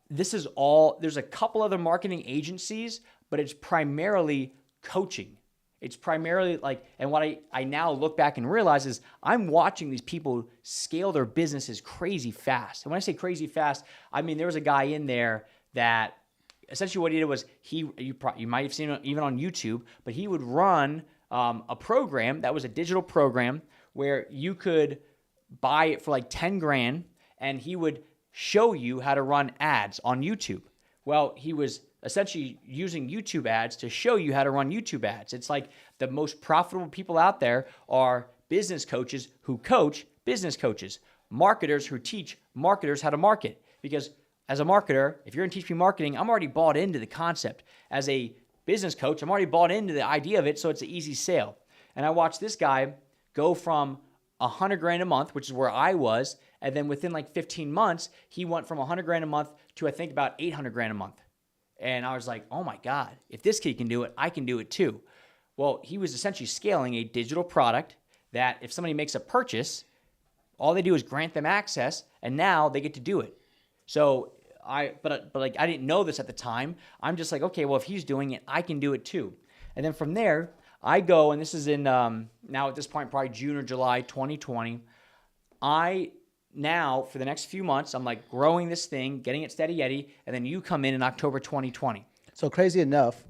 Speaker 1: there's a couple other marketing agencies, but it's primarily coaching. It's primarily like, and what I now look back and realize is I'm watching these people scale their businesses crazy fast. And when I say crazy fast, I mean, there was a guy in there that essentially what he did was you might have seen it even on YouTube, but he would run a program that was a digital program where you could buy it for like 10 grand and he would show you how to run ads on YouTube. Well, he was essentially using YouTube ads to show you how to run YouTube ads. It's like the most profitable people out there are business coaches who coach business coaches, marketers who teach marketers how to market. Because as a marketer, if you're going to teach me marketing, I'm already bought into the concept. As a business coach, I'm already bought into the idea of it, so it's an easy sale. And I watched this guy go from 100 grand a month, which is where I was, and then within like 15 months, he went from 100 grand a month to I think about 800 grand a month. And I was like, oh my God, if this kid can do it, I can do it too. Well, he was essentially scaling a digital product that if somebody makes a purchase, all they do is grant them access, and now they get to do it. So but like I didn't know this at the time. I'm just like, okay, well, if he's doing it, I can do it too. And then from there, I go, and this is in now at this point, probably June or July 2020. Now, for the next few months, I'm like growing this thing, getting it steady Eddie, and then you come in October 2020.
Speaker 2: So crazy enough.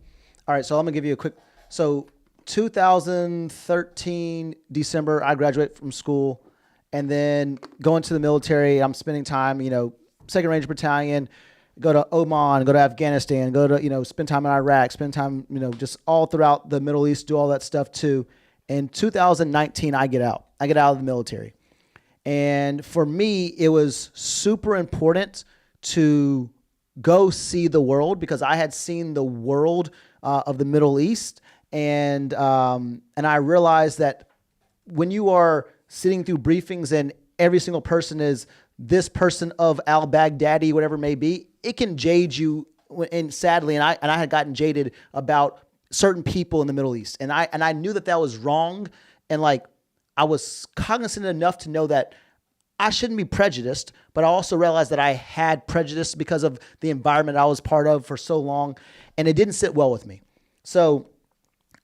Speaker 2: All right, so I'm going to give you a quick. So 2013, December, I graduate from school, and then go into the military. I'm spending time, 2nd Ranger Battalion, go to Oman, go to Afghanistan, go to, spend time in Iraq, spend time, just all throughout the Middle East, do all that stuff too. In 2019, I get out. I get out of the military. And for me, it was super important to go see the world because I had seen the world of the Middle East. And I realized that when you are sitting through briefings and every single person is this person of al-Baghdadi, whatever it may be, it can jade you. And sadly, and I had gotten jaded about certain people in the Middle East. And I knew that was wrong. And like, I was cognizant enough to know that I shouldn't be prejudiced, but I also realized that I had prejudice because of the environment I was part of for so long, and it didn't sit well with me. So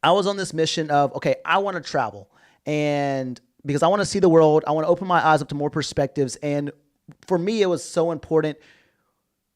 Speaker 2: I was on this mission of, okay, I want to travel, and because I want to see the world, I want to open my eyes up to more perspectives, and for me, it was so important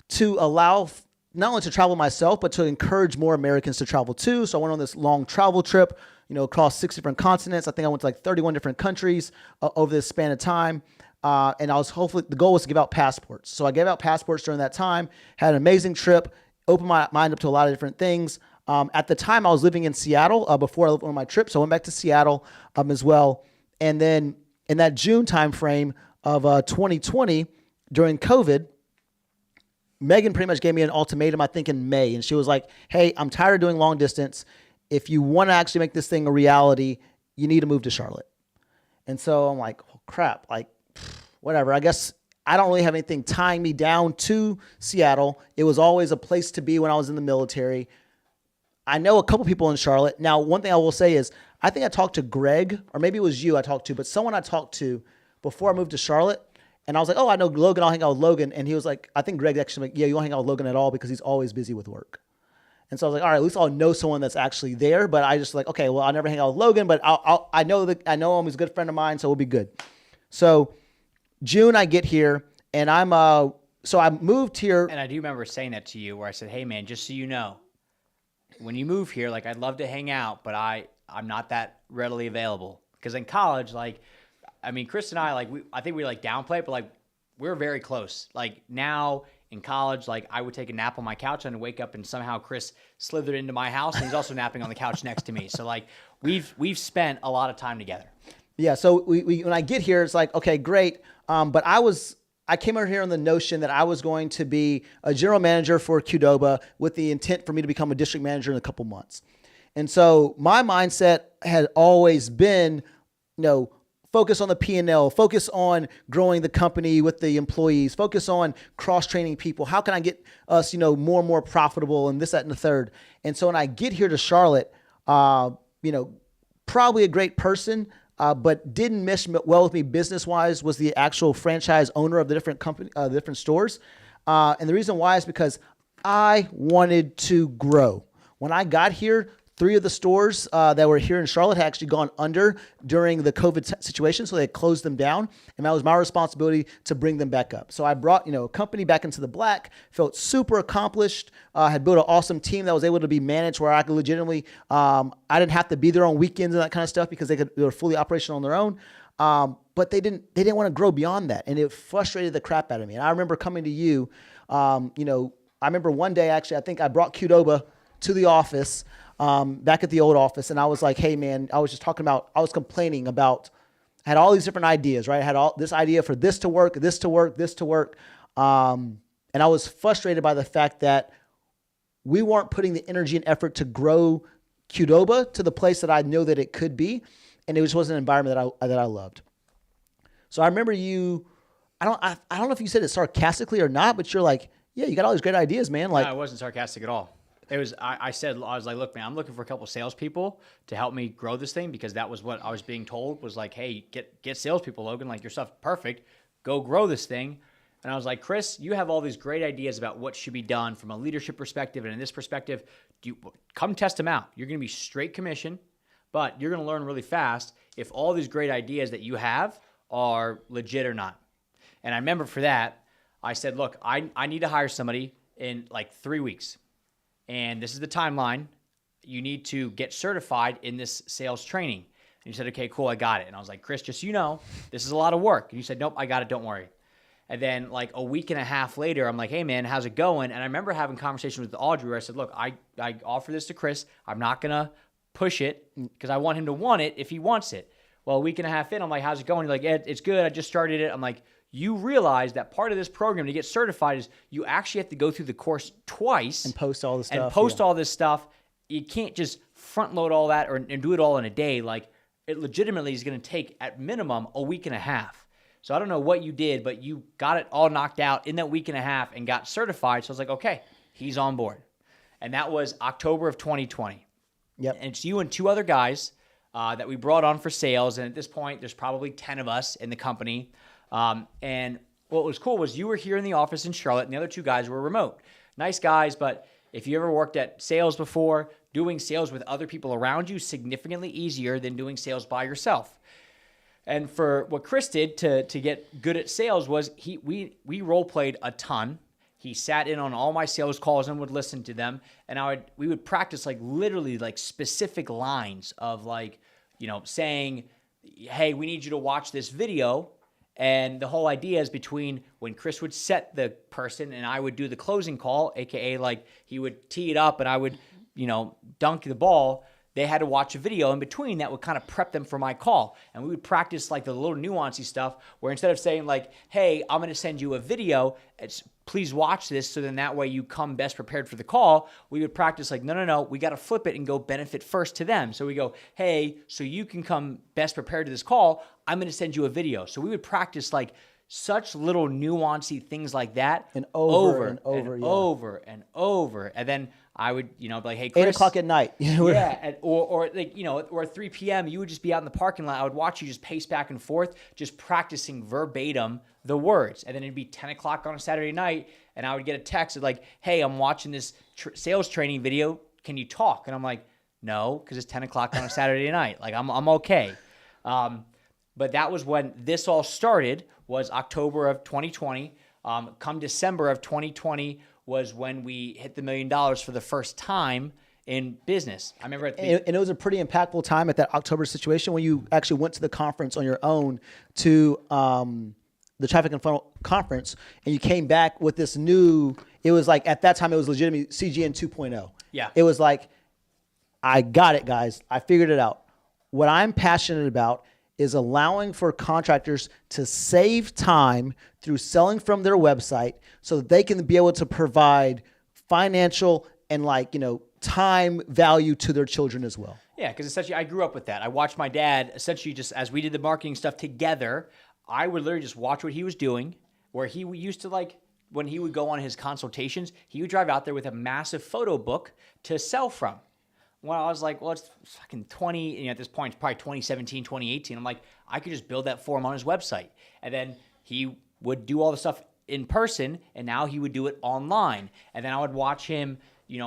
Speaker 2: to allow not only to travel myself, but to encourage more Americans to travel too. So I went on this long travel trip, across 6 different continents. I think I went to like 31 different countries over this span of time. And the goal was to give out passports. So I gave out passports during that time, had an amazing trip, opened my mind up to a lot of different things. At the time I was living in Seattle before I went on my trip. So I went back to Seattle as well. And then in that June timeframe of 2020 during COVID, Megan pretty much gave me an ultimatum, I think in May. And she was like, hey, I'm tired of doing long distance. If you want to actually make this thing a reality, you need to move to Charlotte. And so I'm like, oh, crap, like whatever. I guess I don't really have anything tying me down to Seattle. It was always a place to be when I was in the military. I know a couple people in Charlotte. Now, one thing I will say is I think I talked to Greg, or maybe it was you I talked to, but someone I talked to before I moved to Charlotte. And I was like, oh, I know Logan. I'll hang out with Logan. And he was like, I think Greg actually like, yeah, you won't hang out with Logan at all because he's always busy with work. And so I was like, all right, at least I'll know someone that's actually there. But I just like, okay, well, I'll never hang out with Logan, but I know him. He's a good friend of mine, so we'll be good. So June, I get here, and so I moved here.
Speaker 1: And I do remember saying that to you where I said, hey, man, just so you know, when you move here, like, I'd love to hang out, but I'm not that readily available. Because in college, like, I mean, Chris and I, like, I think we, like, downplay it, but, like, we're very close. Like, now in college, like, I would take a nap on my couch and wake up and somehow Chris slithered into my house, and he's also napping on the couch next to me. So, like, we've spent a lot of time together.
Speaker 2: Yeah, so we when I get here, it's like, okay, great. But I came over here on the notion that I was going to be a general manager for Qdoba with the intent for me to become a district manager in a couple months. And so my mindset had always been, focus on the P&L, focus on growing the company with the employees, focus on cross-training people. How can I get us, more and more profitable and this, that, and the third. And so when I get here to Charlotte, probably a great person, but didn't mesh well with me business-wise was the actual franchise owner of the different different stores. And the reason why is because I wanted to grow. When I got here, 3 of the stores that were here in Charlotte had actually gone under during the COVID situation, so they closed them down, and that was my responsibility to bring them back up. So I brought a company back into the black, felt super accomplished, had built an awesome team that was able to be managed where I could legitimately, I didn't have to be there on weekends and that kind of stuff because they were fully operational on their own. But they didn't want to grow beyond that, and it frustrated the crap out of me. And I remember coming to you, I remember one day actually, I think I brought Qdoba to the office, back at the old office, and I was like, hey man, I was complaining about, I had all these different ideas, right? I had all this idea for this to work, this to work, this to work. And I was frustrated by the fact that we weren't putting the energy and effort to grow Qdoba to the place that I know that it could be. And it just wasn't an environment that I loved. So I remember you, I don't know if you said it sarcastically or not, but you're like, yeah, you got all these great ideas, man. Like,
Speaker 1: No, I wasn't sarcastic at all. It was, I was like, look, man, I'm looking for a couple of salespeople to help me grow this thing, because that was what I was being told was like, hey, get salespeople, Logan. Like, your stuff's perfect. Go grow this thing. And I was like, Chris, you have all these great ideas about what should be done from a leadership perspective and in this perspective. Come test them out. You're going to be straight commission, but you're going to learn really fast if all these great ideas that you have are legit or not. And I remember for that, I said, look, I need to hire somebody in like 3 weeks. And this is the timeline. You need to get certified in this sales training. And you said, okay, cool, I got it. And I was like, Chris, just so you know, this is a lot of work. And you said, nope, I got it, don't worry. And then like a week and a half later, I'm like, hey man, how's it going? And I remember having conversations with Audrey where I said, look, I offer this to Chris. I'm not going to push it because I want him to want it if he wants it. Well, a week and a half in, I'm like, how's it going? He's like, yeah, it's good. I just started it. I'm like, you realize that part of this program to get certified is you actually have to go through the course twice
Speaker 2: and post all this stuff.
Speaker 1: And post all this stuff. You can't just front load all that and do it all in a day. Like, it legitimately is going to take at minimum a week and a half. So I don't know what you did, but you got it all knocked out in that week and a half and got certified. So I was like, okay, he's on board. And that was October of 2020.
Speaker 2: Yep.
Speaker 1: And it's you and 2 other guys that we brought on for sales. And at this point, there's probably 10 of us in the company. And what was cool was you were here in the office in Charlotte, and the other 2 guys were remote. Nice guys, but if you ever worked at sales before, doing sales with other people around you, significantly easier than doing sales by yourself. And for what Chris did to get good at sales was we role played a ton. He sat in on all my sales calls and would listen to them. And we would practice like literally like specific lines of like, saying, hey, we need you to watch this video. And the whole idea is between when Chris would set the person and I would do the closing call, AKA like he would tee it up and I would, dunk the ball. They had to watch a video in between that would kind of prep them for my call. And we would practice like the little nuancy stuff where instead of saying like, hey, I'm going to send you a video, please watch this so then that way you come best prepared for the call, we would practice like, no, we got to flip it and go benefit first to them. So we go, hey, so you can come best prepared to this call, I'm going to send you a video. So we would practice like such little nuancy things like that.
Speaker 2: And over.
Speaker 1: And then I would, be like, hey, Chris.
Speaker 2: 8 o'clock at night.
Speaker 1: Yeah. Or like, or at 3 p.m., you would just be out in the parking lot. I would watch you just pace back and forth, just practicing verbatim the words. And then it'd be 10 o'clock on a Saturday night, and I would get a text like, hey, I'm watching this sales training video. Can you talk? And I'm like, no, because it's 10 o'clock on a Saturday night. Like, I'm okay. But that was when this all started, was October of 2020. Come December of 2020 was when we hit the $1 million for the first time in business. I remember
Speaker 2: and it was a pretty impactful time at that October situation when you actually went to the conference on your own to the Traffic and Funnel conference, and you came back with this new, it was like, at that time, it was legitimately CGN 2.0.
Speaker 1: Yeah.
Speaker 2: It was like, I got it, guys. I figured it out. What I'm passionate about is allowing for contractors to save time through selling from their website so that they can be able to provide financial and time value to their children as well.
Speaker 1: Yeah, because essentially I grew up with that. I watched my dad essentially just as we did the marketing stuff together, I would literally just watch what he was doing, where he used to when he would go on his consultations, he would drive out there with a massive photo book to sell from. Well, I was like, well, it's fucking 20, at this point, it's probably 2017, 2018. I'm like, I could just build that for him on his website. And then he would do all the stuff in person, and now he would do it online. And then I would watch him,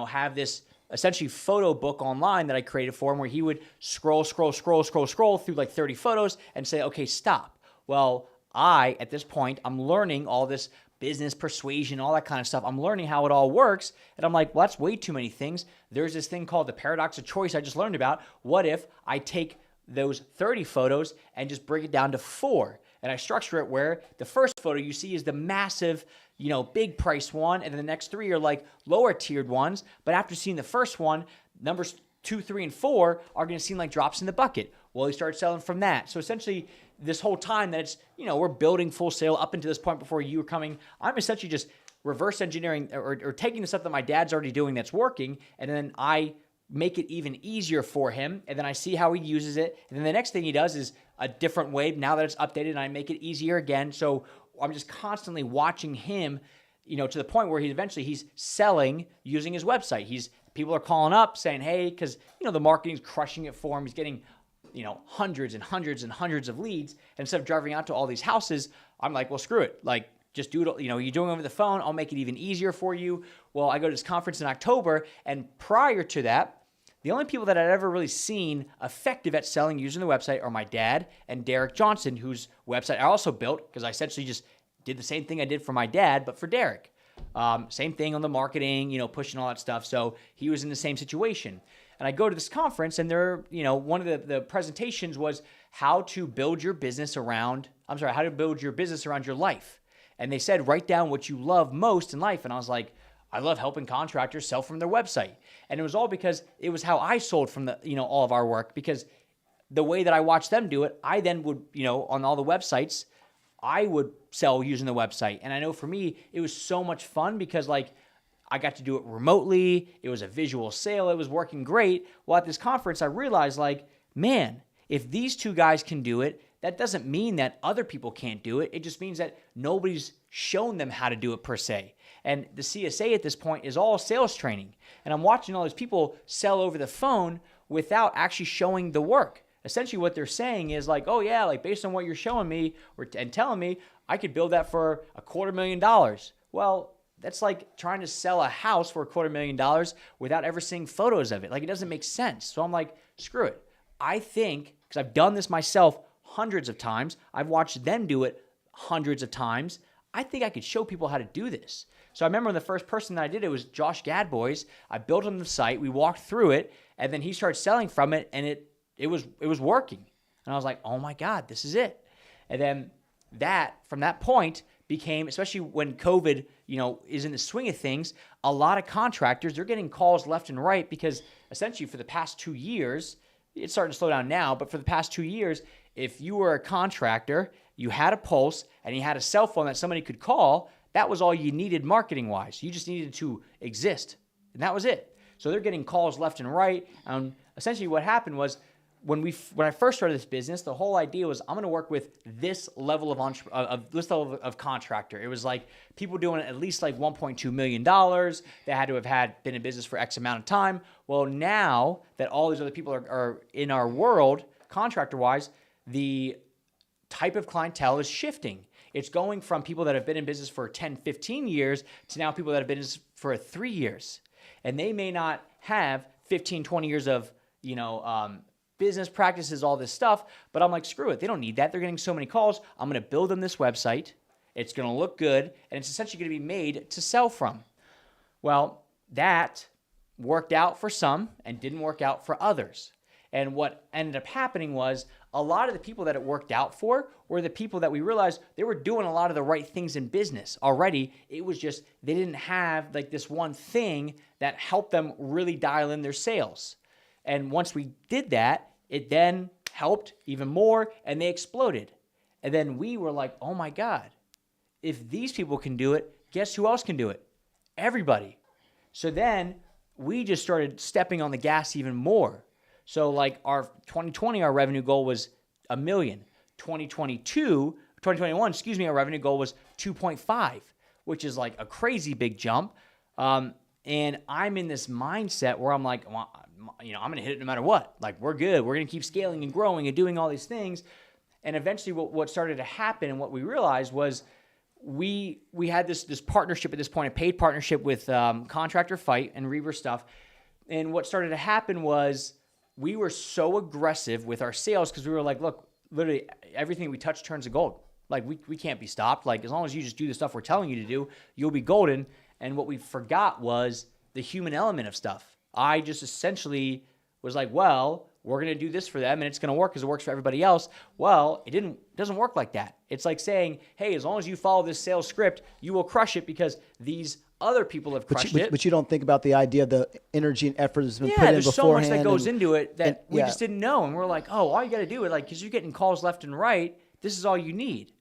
Speaker 1: have this essentially photo book online that I created for him, where he would scroll through like 30 photos and say, okay, stop. Well, at this point, I'm learning all this business persuasion, all that kind of stuff. I'm learning how it all works. And I'm like, well, that's way too many things. There's this thing called the paradox of choice I just learned about. What if I take those 30 photos and just bring it down to 4? And I structure it where the first photo you see is the massive, big price one. And then the next 3 are like lower tiered ones. But after seeing the first one, numbers 2, 3, and 4 are going to seem like drops in the bucket. Well, he started selling from that. So essentially, this whole time that it's, we're building Full Sail up until this point before you were coming, I'm essentially just reverse engineering or taking the stuff that my dad's already doing that's working, and then I make it even easier for him, and then I see how he uses it, and then the next thing he does is a different way. Now that it's updated, and I make it easier again. So I'm just constantly watching him, to the point where he's selling using his website. People are calling up saying, hey, because, the marketing's crushing it for him. He's getting hundreds and hundreds and hundreds of leads. And instead of driving out to all these houses, I'm like, well, screw it. Like, just do it. You're doing it over the phone. I'll make it even easier for you. Well, I go to this conference in October, and prior to that, the only people that I'd ever really seen effective at selling using the website are my dad and Derek Johnson, whose website I also built, because I essentially just did the same thing I did for my dad, but for Derek. Same thing on the marketing, pushing all that stuff. So he was in the same situation. And I go to this conference, and one of the presentations was how to build your business around your life. And they said, write down what you love most in life. And I was like, I love helping contractors sell from their website. And it was all because it was how I sold from all of our work, because the way that I watched them do it, I then would, on all the websites, I would sell using the website. And I know for me, it was so much fun because I got to do it remotely. It was a visual sale. It was working great. Well, at this conference, I realized man, if these two guys can do it, that doesn't mean that other people can't do it. It just means that nobody's shown them how to do it per se. And the CSA at this point is all sales training. And I'm watching all these people sell over the phone without actually showing the work. Essentially what they're saying is oh yeah, based on what you're showing me and telling me, I could build that for $250,000. Well, that's like trying to sell a house for $250,000 without ever seeing photos of it. It doesn't make sense. So I'm like, screw it. I think, because I've done this myself hundreds of times, I've watched them do it hundreds of times, I think I could show people how to do this. So I remember the first person that I did it was Josh Gadboys. I built him the site, we walked through it, and then he started selling from it, and it was working. And I was like, oh my God, this is it. And then from that point became, especially when COVID, is in the swing of things, a lot of contractors, they're getting calls left and right because essentially for the past 2 years, it's starting to slow down now, but for the past 2 years, if you were a contractor, you had a pulse, and you had a cell phone that somebody could call, that was all you needed marketing-wise. You just needed to exist, and that was it. So they're getting calls left and right. Essentially what happened was when I first started this business, the whole idea was I'm going to work with this level of contractor. It was people doing at least $1.2 million. They had to have been in business for X amount of time. Well, now that all these other people are in our world, contractor-wise, the type of clientele is shifting. It's going from people that have been in business for 10, 15 years to now people that have been in business for 3 years. And they may not have 15, 20 years of, business practices, all this stuff, but I'm like, screw it. They don't need that. They're getting so many calls. I'm going to build them this website. It's going to look good, and it's essentially going to be made to sell from. Well, that worked out for some and didn't work out for others. And what ended up happening was a lot of the people that it worked out for were the people that we realized they were doing a lot of the right things in business already. It was just they didn't have this one thing that helped them really dial in their sales. And once we did that, it then helped even more, and they exploded. And then we were like, oh my God, if these people can do it, guess who else can do it? Everybody. So then we just started stepping on the gas even more. So our 2020, our revenue goal was $1 million. 2021, our revenue goal was 2.5, which is a crazy big jump. And I'm in this mindset where I'm like, well, I'm going to hit it no matter what. We're good. We're going to keep scaling and growing and doing all these things. And eventually what started to happen and what we realized was we had this partnership at this point, a paid partnership with Contractor Fight and Reaver stuff. And what started to happen was we were so aggressive with our sales because we were like, look, literally everything we touch turns to gold. Like we can't be stopped. Like as long as you just do the stuff we're telling you to do, you'll be golden. And what we forgot was the human element of stuff. I just essentially was like, well, we're going to do this for them and it's going to work because it works for everybody else. Well, it doesn't work like that. It's like saying, hey, as long as you follow this sales script, you will crush it because these other people have crushed it.
Speaker 2: But you don't think about the idea of the energy and effort that's been put in beforehand.
Speaker 1: Yeah, there's so much that goes into it that we just didn't know. And we're like, oh, all you got to do is like, because you're getting calls left and right, this is all you need,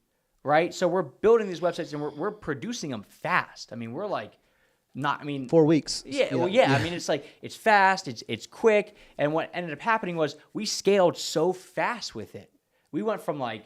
Speaker 1: right? So we're building these websites and we're producing them fast. I mean, we're like,
Speaker 2: 4 weeks.
Speaker 1: Yeah, well, yeah. I mean, it's like, it's fast, it's quick. And what ended up happening was we scaled so fast with it. We went from like,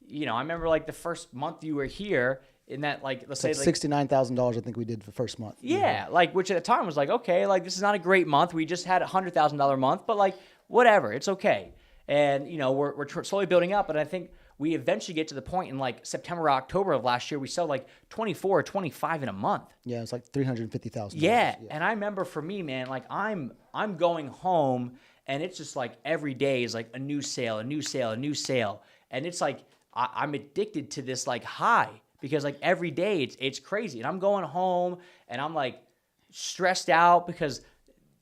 Speaker 1: I remember like the first month you were here in that, like, let's say like
Speaker 2: $69,000, I think we did for the first month.
Speaker 1: Yeah, like, which at the time was like, okay, like this is not a great month. We just had $100,000 month, but like, whatever, it's okay. And, we're slowly building up. And I think we eventually get to the point in like September or October of last year, we sell like 24 or 25 in a month.
Speaker 2: Yeah, it's like $350,000.
Speaker 1: Yeah. And I remember for me, man, like I'm going home and it's just like every day is like a new sale, a new sale, a new sale. And it's like, I'm addicted to this like high because like every day it's crazy. And I'm going home and I'm like stressed out because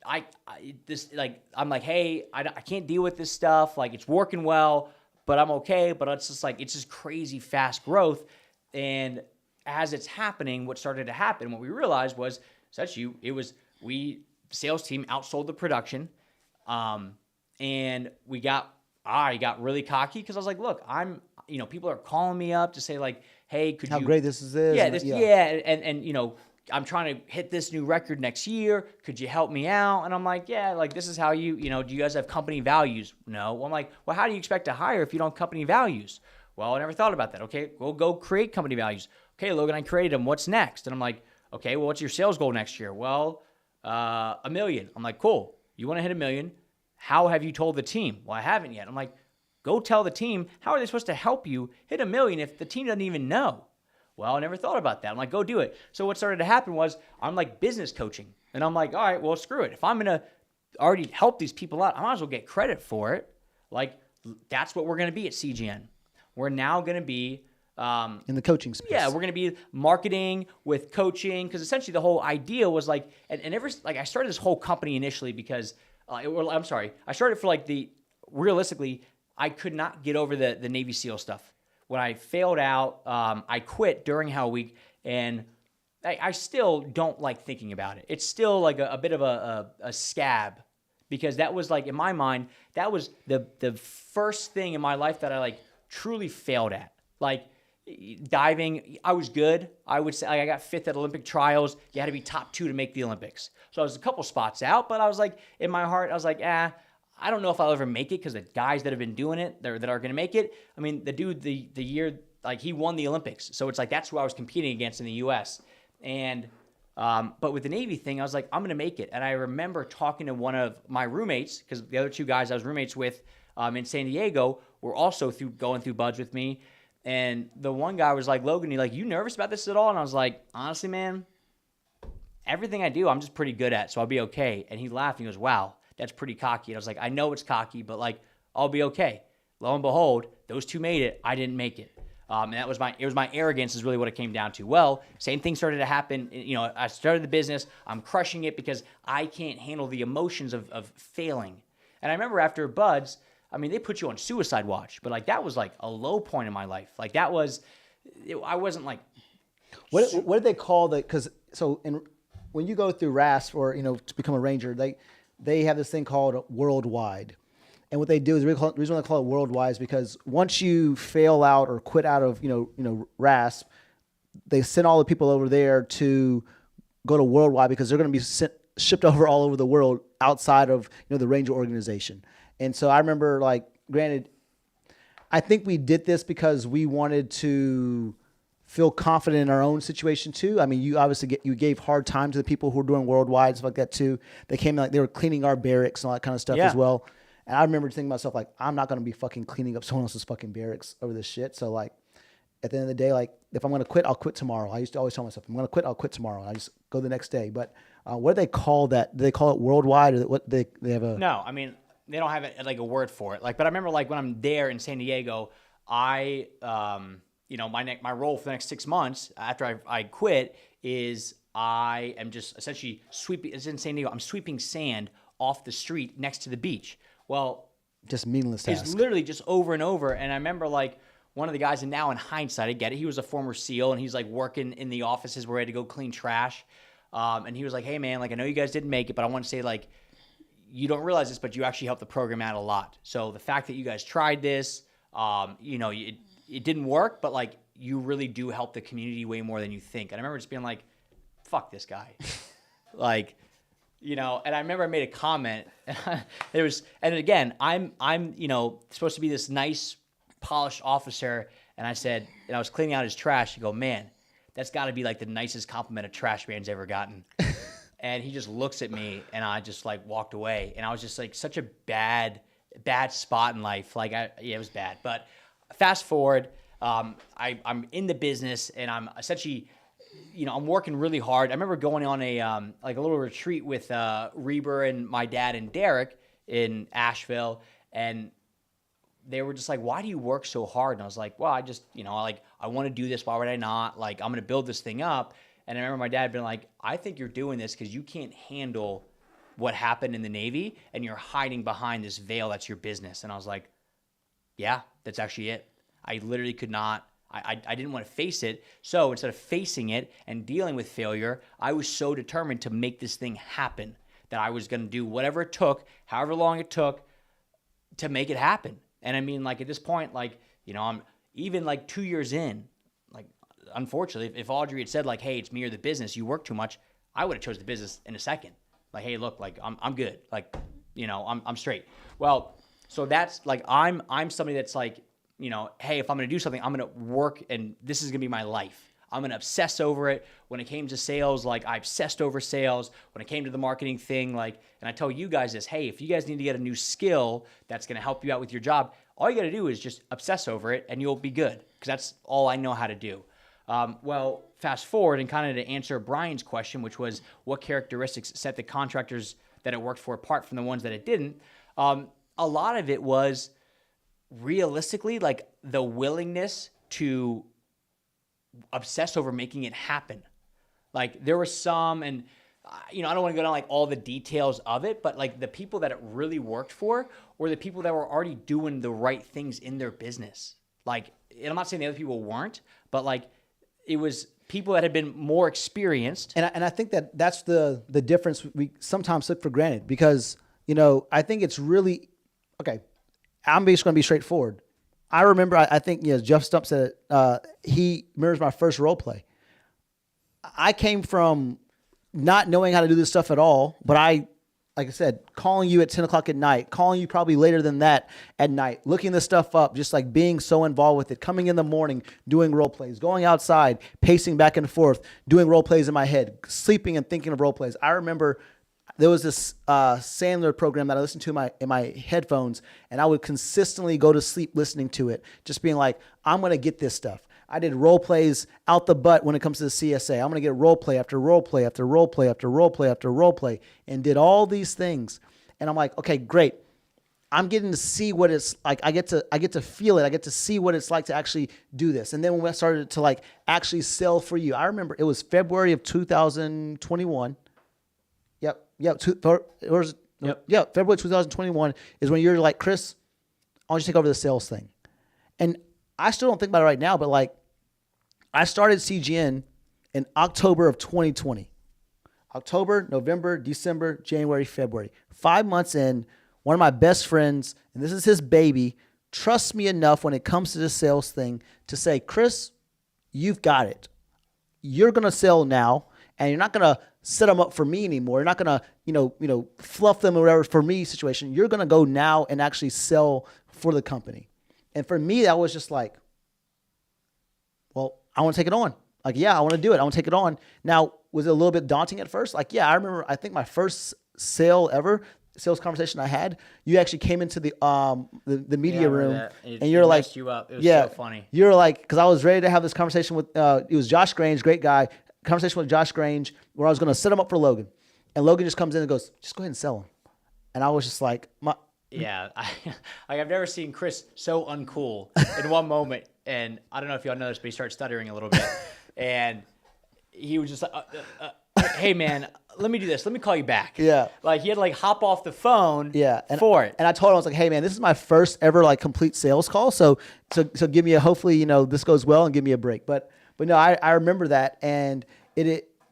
Speaker 1: I'm like, hey, I can't deal with this stuff. Like it's working well, but I'm okay. But it's just crazy fast growth. And as it's happening, what started to happen, what we realized was, the sales team outsold the production. And I got really cocky because I was like, look, people are calling me up to say like, hey,
Speaker 2: how great this is.
Speaker 1: And I'm trying to hit this new record next year. Could you help me out? And I'm like, yeah, like this is how do you guys have company values? No. Well, I'm like, well, how do you expect to hire if you don't have company values? Well, I never thought about that. Okay, we'll go create company values. Okay, Logan, I created them. What's next? And I'm like, okay, well, what's your sales goal next year? Well, $1 million. I'm like, cool. You want to hit $1 million? How have you told the team? Well, I haven't yet. I'm like, go tell the team. How are they supposed to help you hit $1 million if the team doesn't even know? Well, I never thought about that. I'm like, go do it. So what started to happen was I'm like business coaching. And I'm like, all right, well, screw it. If I'm going to already help these people out, I might as well get credit for it. Like, that's what we're going to be at CGN. We're now going to be
Speaker 2: in the coaching space.
Speaker 1: Yeah, we're going to be marketing with coaching because essentially the whole idea was like, I started this whole company initially because, I started for like realistically, I could not get over the Navy SEAL stuff. When I failed out, I quit during Hell Week, and I still don't like thinking about it. It's still like a bit of a scab because that was like, in my mind, that was the first thing in my life that I like truly failed at. Like diving, I was good. I would say I got 5th at Olympic trials. You had to be top 2 to make the Olympics. So I was a couple spots out, but I was like, in my heart, I was like, I don't know if I'll ever make it because the guys that have been doing it, that are going to make it. I mean, the dude, the year, like he won the Olympics. So it's like, that's who I was competing against in the U.S. And, but with the Navy thing, I was like, I'm going to make it. And I remember talking to one of my roommates, because the other 2 guys I was roommates with in San Diego were also going through buds with me. And the one guy was like, Logan, you nervous about this at all? And I was like, honestly, man, everything I do, I'm just pretty good at, so I'll be okay. And he laughed and he goes, wow, that's pretty cocky. And I was like, I know it's cocky, but like, I'll be okay. Lo and behold, those 2 made it. I didn't make it. And it was my arrogance is really what it came down to. Well, same thing started to happen. I started the business. I'm crushing it because I can't handle the emotions of failing. And I remember after Buds, I mean, they put you on suicide watch, but like, that was like a low point in my life. Like I wasn't like.
Speaker 2: What did they call when you go through RASP or, to become a Ranger, they have this thing called worldwide. And what they do is the reason why they call it worldwide is because once you fail out or quit out of, RASP, they send all the people over there to go to worldwide because they're going to be shipped over all over the world outside of, the Ranger organization. And so I remember, like, granted, I think we did this because we wanted to feel confident in our own situation too. I mean, you obviously you gave hard time to the people who were doing worldwide, stuff like that too. They came in, like, they were cleaning our barracks and all that kind of stuff as well. And I remember thinking to myself, like, I'm not going to be fucking cleaning up someone else's fucking barracks over this shit. So, like, at the end of the day, like if I'm going to quit, I'll quit tomorrow. I used to always tell myself, I'm going to quit, I'll quit tomorrow. And I just go the next day. But what do they call that? Do they call it worldwide, or what they have a?
Speaker 1: No, I mean, they don't have like a word for it. Like, but I remember like when I'm there in San Diego, I, you know, my role for the next 6 months after I quit is I am just essentially sweeping. It's in San Diego. I'm sweeping sand off the street next to the beach. Well,
Speaker 2: just meaningless task.
Speaker 1: it's literally just over and over. And I remember like one of the guys, and now in hindsight, I get it. He was a former SEAL, and he's like working in the offices where he had to go clean trash. And he was like, "Hey man, like I know you guys didn't make it, but I want to say like you don't realize this, but you actually helped the program out a lot. So the fact that you guys tried this, you know, it didn't work, but like you really do help the community way more than you think." And I remember just being like, "Fuck this guy," like, you know. And I remember I made a comment. And again, I'm you know supposed to be this nice, polished officer, and I said, and I was cleaning out his trash. You go, "Man, that's got to be like the nicest compliment a trash man's ever gotten." And he just looks at me, and I just like walked away. And I was just like such a bad spot in life. Like yeah, it was bad. But fast forward, I'm in the business, and I'm essentially, you know, I'm working really hard. I remember going on a like a little retreat with Reber and my dad and Derek in Asheville, and they were just like, "Why do you work so hard?" And I was like, "Well, I just, you know, I want to do this. Why would I not? Like, I'm going to build this thing up." And I remember my dad being like, "I think you're doing this because you can't handle what happened in the Navy, and you're hiding behind this veil that's your business." And I was like, "Yeah, that's actually it." I literally could not. I didn't want to face it. So instead of facing it and dealing with failure, I was so determined to make this thing happen that I was going to do whatever it took, however long it took, to make it happen. And I mean, like at this point, like, you know, I'm even like 2 years in, like, unfortunately, if Audrey had said like, "Hey, it's me or the business, you work too much," I would have chose the business in a second. Like, "Hey, look, like I'm good. Like, you know, I'm straight." Well, so that's like, I'm somebody that's like, you know, hey, if I'm going to do something, I'm going to work, and this is going to be my life. I'm going to obsess over it. When it came to sales, like I obsessed over sales. When it came to the marketing thing, like, and I tell you guys this, hey, if you guys need to get a new skill that's going to help you out with your job, all you got to do is just obsess over it, and you'll be good, because that's all I know how to do. Well, fast forward, and kind of to answer Brian's question, which was what characteristics set the contractors that it worked for apart from the ones that it didn't. A lot of it was realistically like the willingness to obsess over making it happen. Like there were some, and you know, I don't want to go down like all the details of it, but like the people that it really worked for were the people that were already doing the right things in their business. Like, and I'm not saying the other people weren't, but like it was people that had been more experienced.
Speaker 2: And I think that that's the difference we sometimes took for granted, because, you know, I think it's really, okay, I'm just going to be straightforward. I remember, I think, you know, Jeff Stump said it, he mirrors my first role play. I came from not knowing how to do this stuff at all, but like I said, calling you at 10 o'clock at night, calling you probably later than that at night, looking this stuff up, just like being so involved with it, coming in the morning, doing role plays, going outside, pacing back and forth, doing role plays in my head, sleeping and thinking of role plays. I remember there was this Sandler program that I listened to in my headphones, and I would consistently go to sleep listening to it, just being like, I'm going to get this stuff. I did role plays out the butt when it comes to the CSA. I'm going to get role play after role play after role play after role play after role play, and did all these things. And I'm like, okay, great. I'm getting to see what it's like. I get to feel it. I get to see what it's like to actually do this. And then when I started to like actually sell for you, I remember it was February of 2021. February 2021 is when you're like, "Chris, I want you to take over the sales thing." And I still don't think about it right now, but like I started CGN in October of 2020. October, November, December, January, February. 5 months in, one of my best friends, and this is his baby, trusts me enough when it comes to the sales thing to say, "Chris, you've got it. You're going to sell now, and you're not going to set them up for me anymore. You're not going to, fluff them or whatever for me situation. You're going to go now and actually sell for the company." And for me, that was just like, well, I want to take it on. Like, yeah, I want to do it. I want to take it on. Now, was it a little bit daunting at first? Like, yeah, I remember, I think my first sale ever, sales conversation I had, you actually came into the media
Speaker 1: I remember
Speaker 2: room
Speaker 1: that.
Speaker 2: and you're like,
Speaker 1: messed you up. It was
Speaker 2: yeah,
Speaker 1: so funny.
Speaker 2: you're like, because I was ready to have this conversation with, it was Josh Grange, great guy, conversation with Josh Grange where I was going to set him up for Logan. And Logan just comes in and goes, just go ahead and sell him. And I was just like,
Speaker 1: Yeah, I've never seen Chris so uncool in one moment. And I don't know if y'all know this, but he started stuttering a little bit. And he was just like, hey, man, let me do this. Let me call you back.
Speaker 2: Yeah.
Speaker 1: Like, he had to, like, hop off the phone
Speaker 2: and,
Speaker 1: for it.
Speaker 2: And I told him, I was like, hey, man, this is my first ever, like, complete sales call. So give me hopefully, you know, this goes well and give me a break. But no, I remember that. And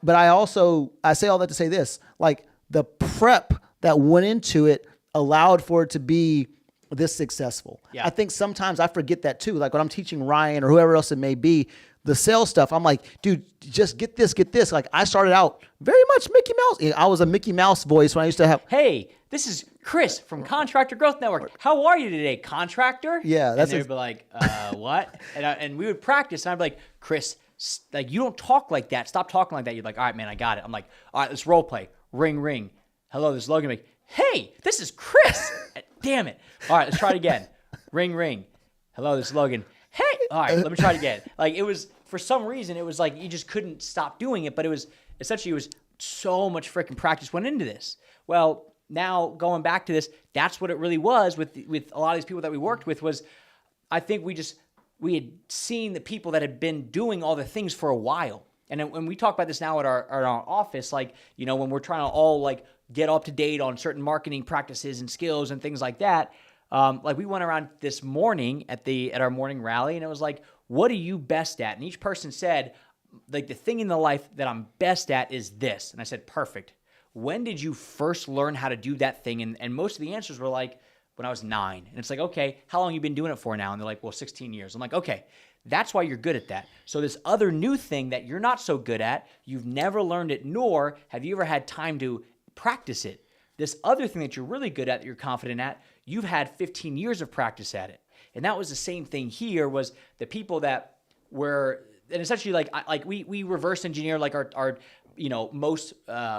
Speaker 2: but I say all that to say this, like, the prep that went into it allowed for it to be this successful.
Speaker 1: Yeah.
Speaker 2: I think sometimes I forget that too. Like when I'm teaching Ryan or whoever else it may be, the sales stuff, I'm like, dude, just get this. Like I started out very much Mickey Mouse. I was a Mickey Mouse voice when I used to have.
Speaker 1: Hey, this is Chris from Contractor Growth Network. How are you today, contractor?
Speaker 2: Yeah.
Speaker 1: And they'd be like, what? And we would practice, and I'd be like, Chris, like, you don't talk like that. Stop talking like that. You're like, all right, man, I got it. I'm like, all right, let's role play. Ring, ring. Hello, this is Logan. I'm like, hey, this is Chris. Damn it. All right, let's try it again. Ring, ring. Hello, this is Logan. Hey, all right, let me try it again. Like, it was, for some reason, it was like you just couldn't stop doing it, but it was so much freaking practice went into this. Well, now going back to this, that's what it really was with a lot of these people that we worked with was, I think we had seen the people that had been doing all the things for a while. And when we talk about this now at our office, like, you know, when we're trying to all like get up to date on certain marketing practices and skills and things like that, like we went around this morning at our morning rally, and it was like, what are you best at? And each person said, like, the thing in the life that I'm best at is this. And I said, perfect. When did you first learn how to do that thing? And most of the answers were like, when I was 9. And it's like, okay, how long have you been doing it for now? And they're like, well, 16 years. I'm like, okay, that's why you're good at that. So this other new thing that you're not so good at, you've never learned it, nor have you ever had time to practice it. This other thing that you're really good at, that you're confident at, you've had 15 years of practice at it. And that was the same thing here, was the people that were, and essentially like we reverse engineer like our you know, most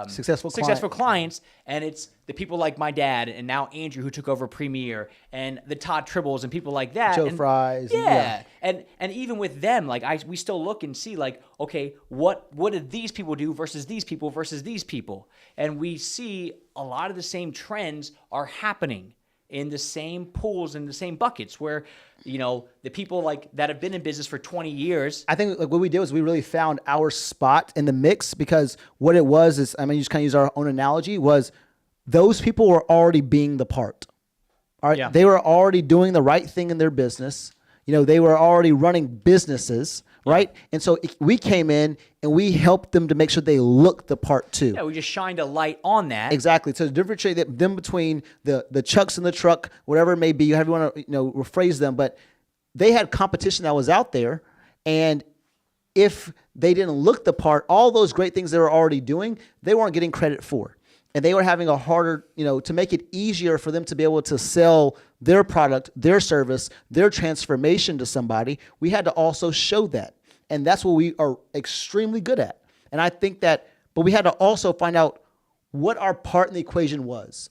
Speaker 2: successful
Speaker 1: clients, and it's the people like my dad and now Andrew, who took over Premiere, and the Todd Tribbles and people like that,
Speaker 2: Joe Fries,
Speaker 1: and even with them, like we still look and see like, okay, what did these people do versus these people, and we see a lot of the same trends are happening in the same pools and the same buckets where, you know, the people like that have been in business for 20 years.
Speaker 2: I think like what we did was we really found our spot in the mix, because what it was is, I mean, you just kind of use our own analogy, was those people were already being the part. All right. Yeah. They were already doing the right thing in their business. You know, they were already running businesses, right? And so we came in and we helped them to make sure they look the part too.
Speaker 1: Yeah, we just shined a light on that.
Speaker 2: Exactly. So to differentiate them between the chucks in the truck, whatever it may be, however you want to, you know, rephrase them, but they had competition that was out there, and if they didn't look the part, all those great things they were already doing, they weren't getting credit for. And they were having a harder, you know, to make it easier for them to be able to sell their product, their service, their transformation to somebody. We had to also show that. And that's what we are extremely good at. And I think that, but we had to also find out what our part in the equation was.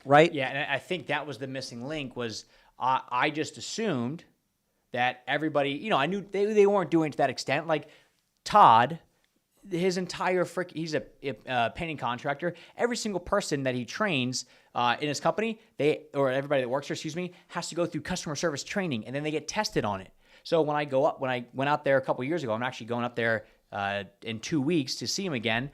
Speaker 2: Right?
Speaker 1: Yeah, and I think that was the missing link, was I just assumed that everybody, you know, I knew they weren't doing it to that extent. Like Todd, his entire he's a painting contractor. Every single person that he trains in his company, everybody that works here, has to go through customer service training, and then they get tested on it. So when I went out there a couple years ago, I'm actually going up there in 2 weeks to see him again.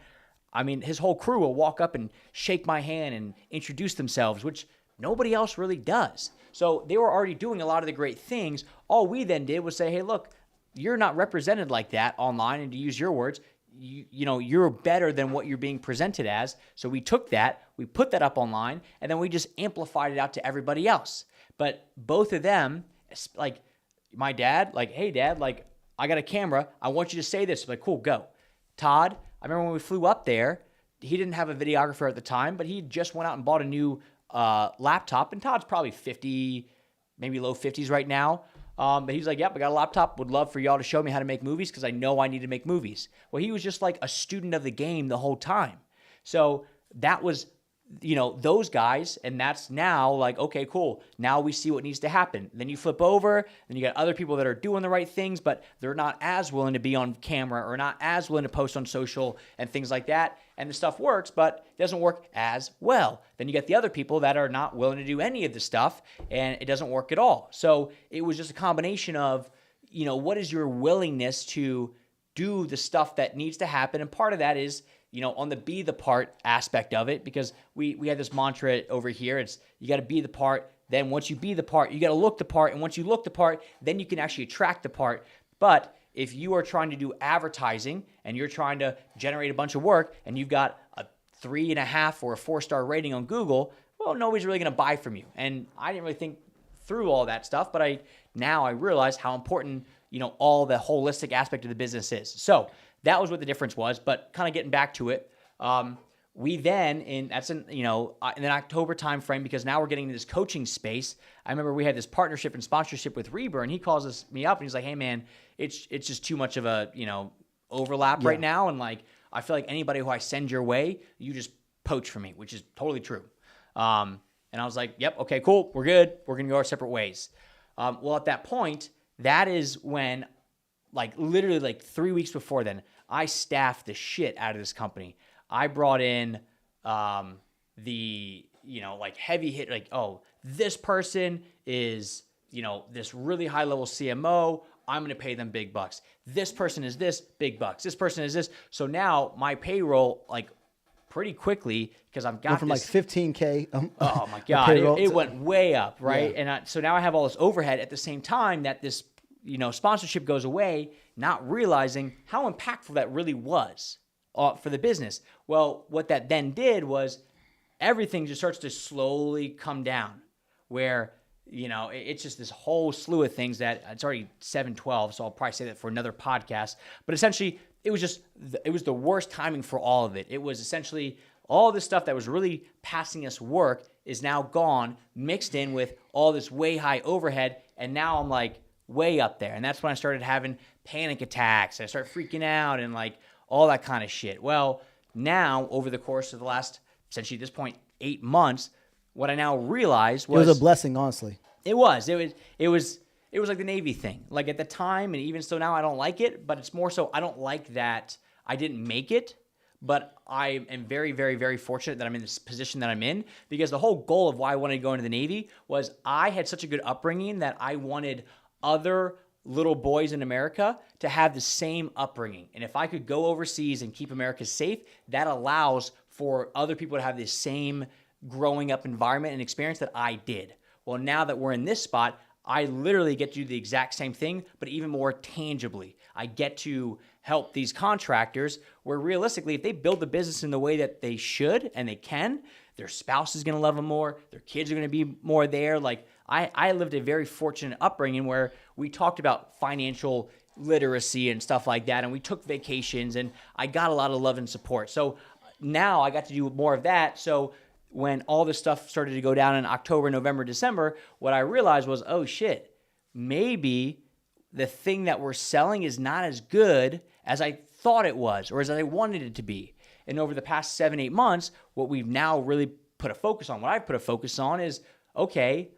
Speaker 1: I mean, his whole crew will walk up and shake my hand and introduce themselves, which nobody else really does. So they were already doing a lot of the great things. All we then did was say, hey, look, you're not represented like that online, and to use your words, you know, you're better than what you're being presented as. So we took that, we put that up online, and then we just amplified it out to everybody else. But both of them, like my dad, like, hey, Dad, like, I got a camera. I want you to say this. I'm like, cool, go. Todd, I remember when we flew up there, he didn't have a videographer at the time, but he just went out and bought a new laptop, and Todd's probably 50, maybe low 50s right now. But he's like, yep, I got a laptop. Would love for y'all to show me how to make movies, because I know I need to make movies. Well, he was just like a student of the game the whole time. So that was those guys, and that's now like, okay, cool. Now we see what needs to happen. Then you flip over, then you got other people that are doing the right things, but they're not as willing to be on camera or not as willing to post on social and things like that. And the stuff works, but it doesn't work as well. Then you get the other people that are not willing to do any of the stuff, and it doesn't work at all. So it was just a combination of, what is your willingness to do the stuff that needs to happen? And part of that is, on the be the part aspect of it, because we had this mantra over here. It's you got to be the part. Then once you be the part, you got to look the part. And once you look the part, then you can actually attract the part. But if you are trying to do advertising and you're trying to generate a bunch of work and you've got a 3.5 or a 4-star rating on Google, well, nobody's really going to buy from you. And I didn't really think through all that stuff, but I realize how important, all the holistic aspect of the business is. So that was what the difference was. But kind of getting back to it, we then in the October timeframe, because now we're getting into this coaching space. I remember we had this partnership and sponsorship with Reber, and he calls me up and he's like, "Hey man, it's just too much of a overlap right now, and like I feel like anybody who I send your way, you just poach for me," which is totally true. And I was like, "Yep, okay, cool, we're good. We're gonna go our separate ways." Well, at that point, that is when, like literally like 3 weeks before then, I staffed the shit out of this company. I brought in like heavy hit, like, oh, this person is, this really high level CMO. I'm going to pay them big bucks. This person is this, big bucks. This person is this. So now my payroll, like pretty quickly, because I've got
Speaker 2: went from
Speaker 1: this,
Speaker 2: like 15K.
Speaker 1: Oh my God, it went way up, right? Yeah. And so now I have all this overhead at the same time that this, sponsorship goes away, not realizing how impactful that really was for the business. Well, what that then did was everything just starts to slowly come down, where, it's just this whole slew of things that it's already 7:12, so I'll probably say that for another podcast. But essentially, it was the worst timing for all of it. It was essentially all this stuff that was really passing us work is now gone, mixed in with all this way high overhead, and now I'm like way up there. And that's when I started having panic attacks. I started freaking out and like all that kind of shit. Well, now over the course of the last, essentially at this point, 8 months, what I now realized was
Speaker 2: it was a blessing, honestly.
Speaker 1: It was like the Navy thing. Like at the time, and even so now, I don't like it, but it's more so I don't like that I didn't make it, but I am very, very, very fortunate that I'm in this position that I'm in, because the whole goal of why I wanted to go into the Navy was I had such a good upbringing that I wanted other little boys in America to have the same upbringing. And if I could go overseas and keep America safe, that allows for other people to have the same growing up environment and experience that I did. Well, now that we're in this spot, I literally get to do the exact same thing, but even more tangibly. I get to help these contractors where realistically, if they build the business in the way that they should and they can, their spouse is going to love them more. Their kids are going to be more there. Like I lived a very fortunate upbringing where we talked about financial literacy and stuff like that, and we took vacations, and I got a lot of love and support. So now I got to do more of that. So when all this stuff started to go down in October, November, December, what I realized was, oh shit, maybe the thing that we're selling is not as good as I thought it was or as I wanted it to be. And over the past 7-8 months, what we've now really put a focus on, what I've put a focus on is, okay,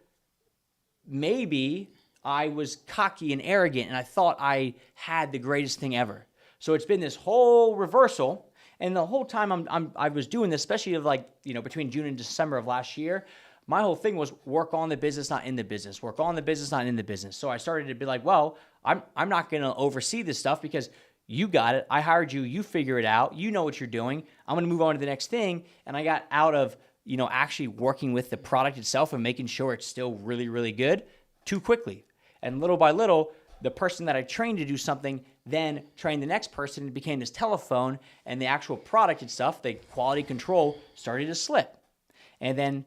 Speaker 1: maybe I was cocky and arrogant and I thought I had the greatest thing ever. So it's been this whole reversal. And the whole time I was doing this, especially of like, between June and December of last year, my whole thing was work on the business, not in the business. Work on the business, not in the business. So I started to be like, well, I'm not going to oversee this stuff because you got it. I hired you. You figure it out. You know what you're doing. I'm going to move on to the next thing. And I got out of, actually working with the product itself and making sure it's still really, really good too quickly. And little by little, the person that I trained to do something then trained the next person. It became this telephone, and the actual product itself, the quality control, started to slip. And then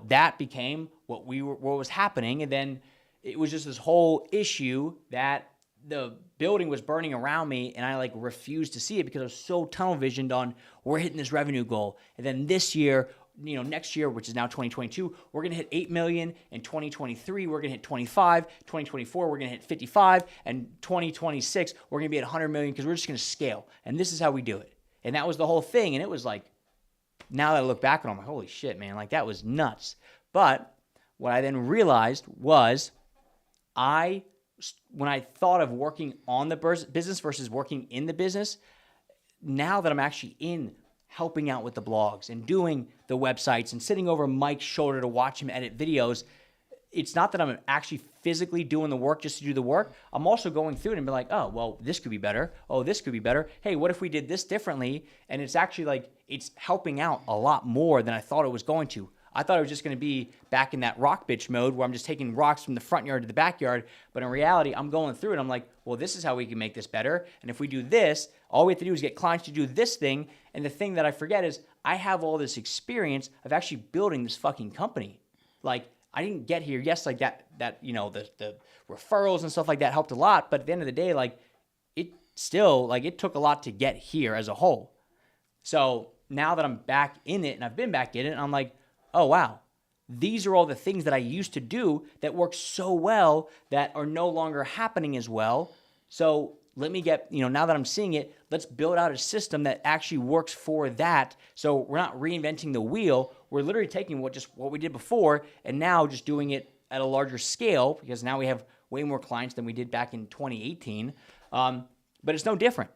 Speaker 1: that became what was happening. And then it was just this whole issue that the building was burning around me, and I like refused to see it because I was so tunnel visioned on we're hitting this revenue goal. And then this year, next year, which is now 2022, we're going to hit 8 million. In 2023, we're going to hit 25. 2024, we're going to hit 55. And 2026, we're going to be at 100 million because we're just going to scale. And this is how we do it. And that was the whole thing. And it was like, now that I look back on it, I'm like, holy shit, man, like that was nuts. But what I then realized was when I thought of working on the business versus working in the business, now that I'm actually in helping out with the blogs and doing the websites and sitting over Mike's shoulder to watch him edit videos, it's not that I'm actually physically doing the work just to do the work. I'm also going through it and be like, oh, well, this could be better. Oh, this could be better. Hey, what if we did this differently? And it's actually like, it's helping out a lot more than I thought it was going to. I thought it was just going to be back in that rock bitch mode where I'm just taking rocks from the front yard to the backyard. But in reality, I'm going through it. I'm like, well, this is how we can make this better. And if we do this, all we have to do is get clients to do this thing. And the thing that I forget is I have all this experience of actually building this fucking company. Like, I didn't get here. Yes, like that the referrals and stuff like that helped a lot. But at the end of the day, like it took a lot to get here as a whole. So now that I'm back in it and I've been back in it, I'm like, oh, wow, these are all the things that I used to do that work so well that are no longer happening as well. So let me get, now that I'm seeing it, let's build out a system that actually works for that. So we're not reinventing the wheel. We're literally taking what we did before and now just doing it at a larger scale because now we have way more clients than we did back in 2018. But it's no different.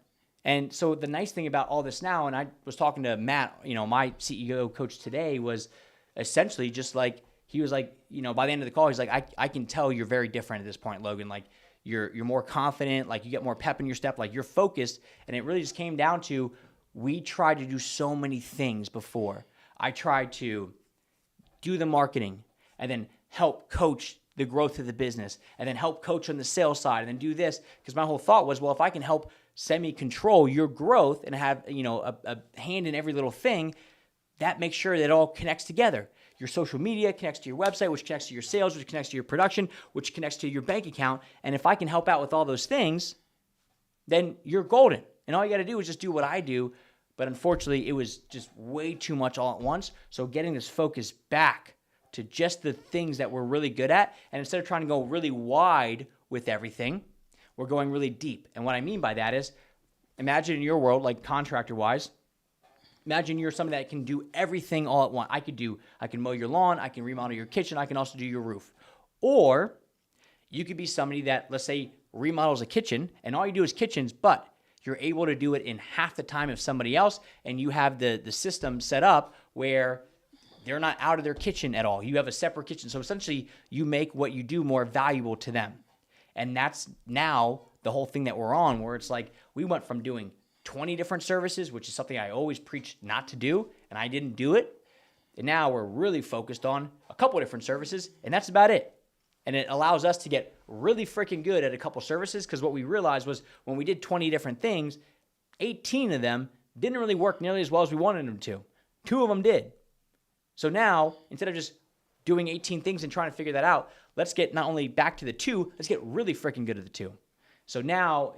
Speaker 1: And so the nice thing about all this now, and I was talking to Matt, my CEO coach today, was essentially just like, he was like, by the end of the call, he's like, I can tell you're very different at this point, Logan. Like you're more confident, like you get more pep in your step, like you're focused. And it really just came down to, we tried to do so many things before. I tried to do the marketing and then help coach the growth of the business and then help coach on the sales side and then do this. Because my whole thought was, well, if I can help semi-control your growth and have, a hand in every little thing, that makes sure that it all connects together. Your social media connects to your website, which connects to your sales, which connects to your production, which connects to your bank account. And if I can help out with all those things, then you're golden. And all you got to do is just do what I do. But unfortunately, it was just way too much all at once. So getting this focus back to just the things that we're really good at, and instead of trying to go really wide with everything, we're going really deep. And what I mean by that is, imagine in your world, like contractor-wise, imagine you're somebody that can do everything all at once. I can mow your lawn, I can remodel your kitchen, I can also do your roof. Or you could be somebody that, let's say, remodels a kitchen, and all you do is kitchens, but you're able to do it in half the time of somebody else, and you have the system set up where they're not out of their kitchen at all. You have a separate kitchen. So essentially, you make what you do more valuable to them. And that's now the whole thing that we're on, where it's like we went from doing 20 different services, which is something I always preached not to do, and I didn't do it. And now we're really focused on a couple of different services, and that's about it. And it allows us to get really freaking good at a couple services, because what we realized was when we did 20 different things, 18 of them didn't really work nearly as well as we wanted them to. 2 of them did. So now, instead of just doing 18 things and trying to figure that out, let's get not only back to the 2, let's get really freaking good at the 2. So now,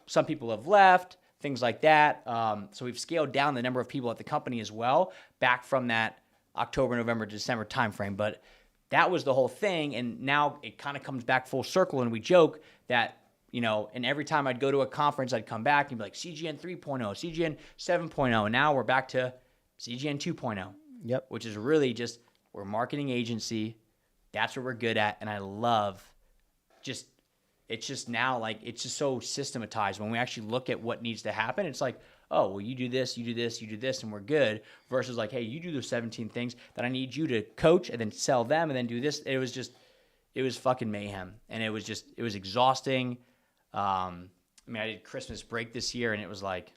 Speaker 1: some people have left, things like that. So we've scaled down the number of people at the company as well, back from that October, November, December timeframe. But that was the whole thing. And now it kind of comes back full circle. And we joke that, and every time I'd go to a conference, I'd come back and be like, CGN 3.0, CGN 7.0. And now we're back to CGN 2.0.
Speaker 2: Yep.
Speaker 1: Which is really just, we're a marketing agency. That's what we're good at. And I love it's just now, like, it's just so systematized. When we actually look at what needs to happen, it's like, oh, well, you do this, you do this, you do this, and we're good. Versus like, hey, you do those 17 things that I need you to coach and then sell them and then do this. It was fucking mayhem. And it was exhausting. I did Christmas break this year, and it was like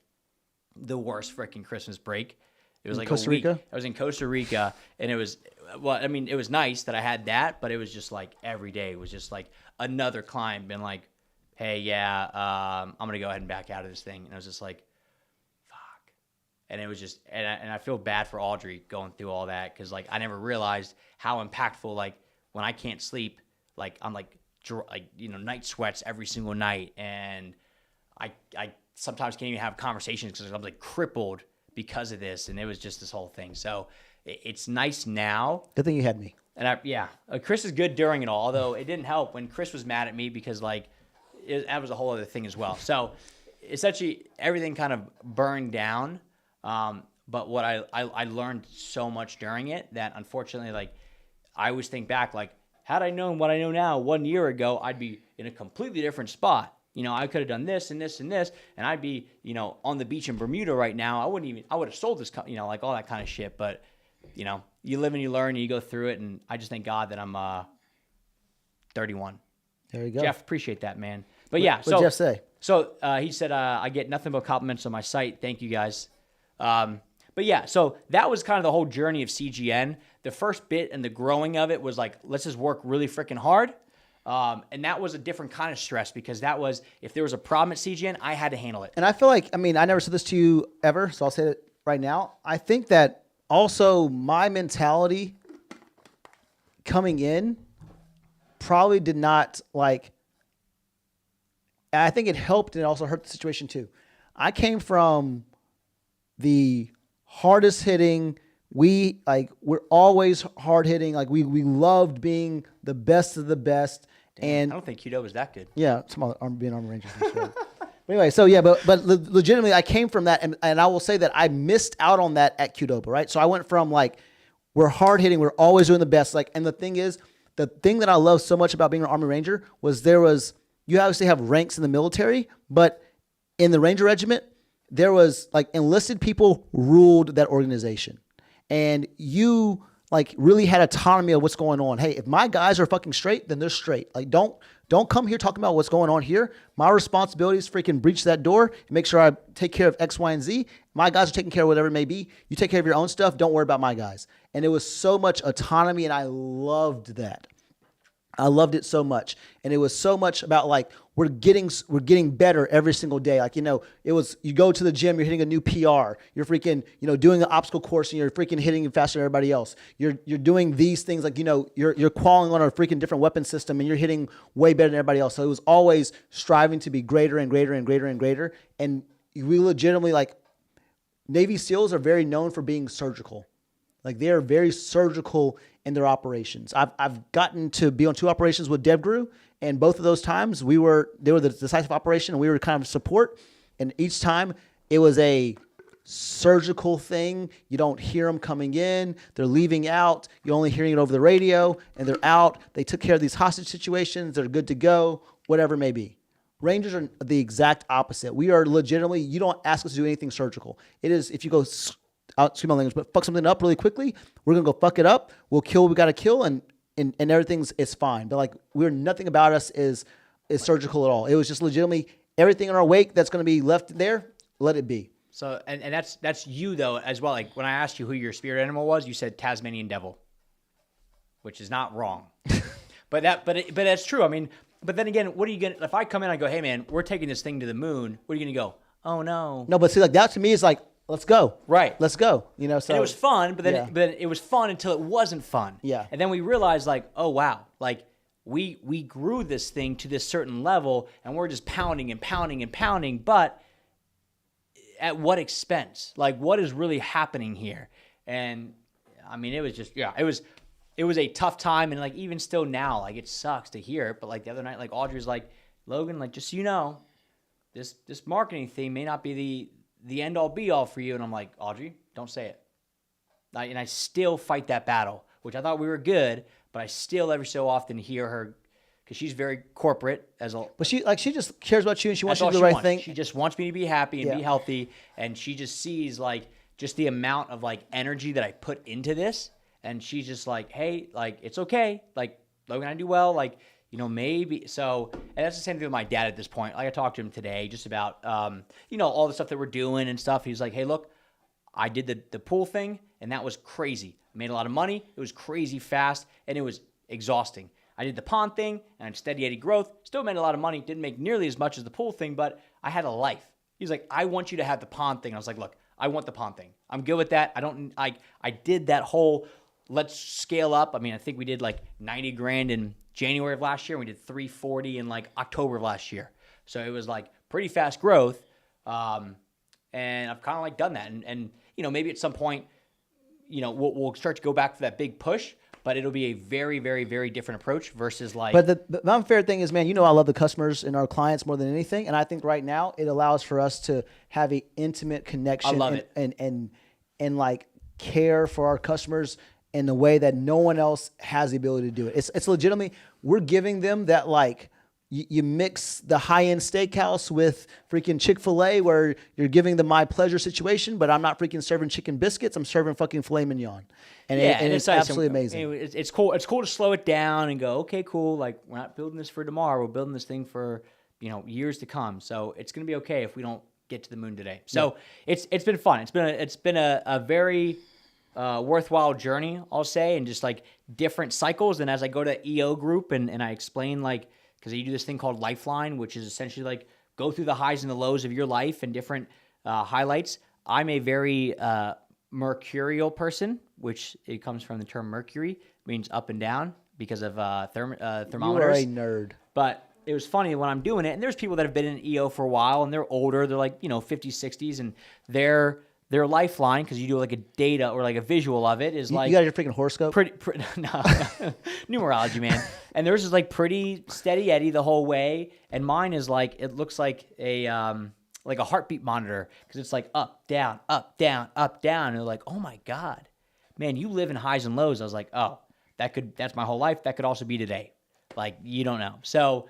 Speaker 1: the worst freaking Christmas break. It was like
Speaker 2: Costa
Speaker 1: a week.
Speaker 2: Rica?
Speaker 1: I was in Costa Rica, and it was nice that I had that, but it was just like every day was just like another client been like, hey, yeah, I'm going to go ahead and back out of this thing. And I was just like, fuck. And it was just, and I feel bad for Audrey going through all that, because like I never realized how impactful, like when I can't sleep, like I'm like night sweats every single night, and I sometimes can't even have conversations because I'm like crippled because of this. And it was just this whole thing. So it's nice now.
Speaker 2: Good thing you had me.
Speaker 1: And Chris is good during it all, although it didn't help when Chris was mad at me, because like that was a whole other thing as well. So essentially everything kind of burned down. But what I learned so much during it that unfortunately, like, I always think back, like, had I known what I know now 1 year ago, I'd be in a completely different spot. You know, I could have done this and this and this, and I'd be, you know, on the beach in Bermuda right now. I would have sold this, you know, like all that kind of shit. But, you know, you live and you learn and you go through it. And I just thank God that I'm 31.
Speaker 2: There you go.
Speaker 1: Jeff, appreciate that, man. But yeah,
Speaker 2: What did Jeff say?
Speaker 1: So he said, I get nothing but compliments on my site. Thank you guys. But yeah, so that was kind of the whole journey of CGN. The first bit and the growing of it was like, let's just work really freaking hard. And that was a different kind of stress because that was, if there was a problem at CGN, I had to handle it.
Speaker 2: And I feel like, I mean, I never said this to you ever, so I'll say it right now. I think that also my mentality coming in probably did not like, I think it helped and it also hurt the situation too. I came from the hardest hitting, we're always hard hitting. Like we loved being the best of the best. And
Speaker 1: I don't think Qdo was that good.
Speaker 2: Yeah, some other being Army Rangers. But anyway, so yeah, but legitimately, I came from that, and I will say that I missed out on that at Qdoba, right? So I went from like, we're hard hitting, we're always doing the best, like, and the thing is, the thing that I love so much about being an Army Ranger was you obviously have ranks in the military, but in the Ranger Regiment, there was like enlisted people ruled that organization, and you like really had autonomy of what's going on. Hey, if my guys are fucking straight, then they're straight. Like don't come here talking about what's going on here. My responsibility is freaking breach that door and make sure I take care of X, Y, and Z. My guys are taking care of whatever it may be. You take care of your own stuff. Don't worry about my guys. And it was so much autonomy, and I loved that. I loved it so much. And it was so much about like, we're getting better every single day. Like, you know, it was, you go to the gym, you're hitting a new PR. You're freaking, you know, doing an obstacle course and you're freaking hitting faster than everybody else. You're doing these things like, you know, you're qualling on a freaking different weapon system and you're hitting way better than everybody else. So it was always striving to be greater and greater and greater and greater. And we legitimately, like, Navy SEALs are very known for being surgical. Like, they are very surgical in their operations. I've gotten to be on 2 operations with DevGru, and both of those times they were the decisive operation and we were kind of support. And each time it was a surgical thing. You don't hear them coming in. They're leaving out. You're only hearing it over the radio, and they're out. They took care of these hostage situations. They're good to go, whatever it may be. Rangers are the exact opposite. We are legitimately, you don't ask us to do anything surgical. It is, if you go, excuse my language, but fuck something up really quickly, we're going to go fuck it up. We'll kill what we got to kill, and everything's fine. But like, nothing about us is surgical at all. It was just legitimately everything in our wake that's going to be left there, let it be.
Speaker 1: So, and that's you though as well. Like when I asked you who your spirit animal was, you said Tasmanian devil, which is not wrong. but that's true. I mean, but then again, what are you gonna? If I come in, I go, hey man, we're taking this thing to the moon. What are you gonna go? Oh no.
Speaker 2: No, but see, like that to me is like, let's go.
Speaker 1: Right.
Speaker 2: Let's go. You know, so
Speaker 1: and it was fun, but then
Speaker 2: yeah.
Speaker 1: but it was fun until it wasn't fun.
Speaker 2: Yeah.
Speaker 1: And then we realized, like, oh wow, like we grew this thing to this certain level, and we're just pounding and pounding and pounding, but at what expense? Like, what is really happening here? And I mean, it was just, yeah, it was a tough time, and like even still now, like it sucks to hear it, but like the other night, like Audrey's like, Logan, like just so you know, this marketing thing may not be the end all be all for you. And I'm like, Audrey, don't say it. And I still fight that battle, which I thought we were good, but I still every so often hear her, because she's very corporate
Speaker 2: but she just cares about you, and she wants you to do the right thing.
Speaker 1: She just wants me to be happy and be healthy, and she just sees like just the amount of like energy that I put into this, and she's just like, hey, like it's okay, like Logan, I do well, like, you know, maybe. So, and that's the same thing with my dad at this point. Like I talked to him today just about you know, all the stuff that we're doing and stuff. He's like, hey, look, I did the pool thing, and that was crazy. I made a lot of money. It was crazy fast, and it was exhausting. I did the pond thing, and I steady growth. Still made a lot of money. Didn't make nearly as much as the pool thing, but I had a life. He's like, I want you to have the pond thing. I was like, look, I want the pond thing. I'm good with that. I did that whole let's scale up. I mean, I think we did like 90 grand in January of last year. And we did 340 in like October of last year. So it was like pretty fast growth. And I've kind of like done that. And, you know, maybe at some point, you know, we'll start to go back to that big push, but it'll be a very, very, very different approach versus like. But
Speaker 2: the unfair thing is, man, you know, I love the customers and our clients more than anything. And I think right now it allows for us to have an intimate connection.
Speaker 1: I love it.
Speaker 2: And and like care for our customers in a way that no one else has the ability to do it. It's legitimately, we're giving them that, like, you mix the high-end steakhouse with freaking Chick-fil-A where you're giving them my pleasure situation, but I'm not freaking serving chicken biscuits. I'm serving fucking filet mignon. And, it's
Speaker 1: nice.
Speaker 2: absolutely amazing.
Speaker 1: It's cool. It's cool to slow it down and go, okay, cool. Like, we're not building this for tomorrow. We're building this thing for, years to come. So it's going to be okay if we don't get to the moon today. So it's been fun. It's been a very worthwhile journey, I'll say, and just like different cycles. And as I go to EO group and I explain, like, because you do this thing called Lifeline, which is essentially like go through the highs and the lows of your life and different highlights. I'm a very mercurial person, which it comes from the term mercury, means up and down because of thermometers.
Speaker 2: You are a nerd.
Speaker 1: But it was funny when I'm doing it, and there's people that have been in EO for a while, and they're older. They're like, 50s, 60s, and their lifeline, because you do like a data or like a visual of it, is like...
Speaker 2: You got your freaking horoscope?
Speaker 1: No, numerology, man. And theirs is like pretty steady Eddie the whole way, and mine is like, it looks like a heartbeat monitor, because it's like up, down, up, down, up, down. And they're like, oh my God, man, you live in highs and lows. I was like, oh, that's my whole life. That could also be today. Like, you don't know. So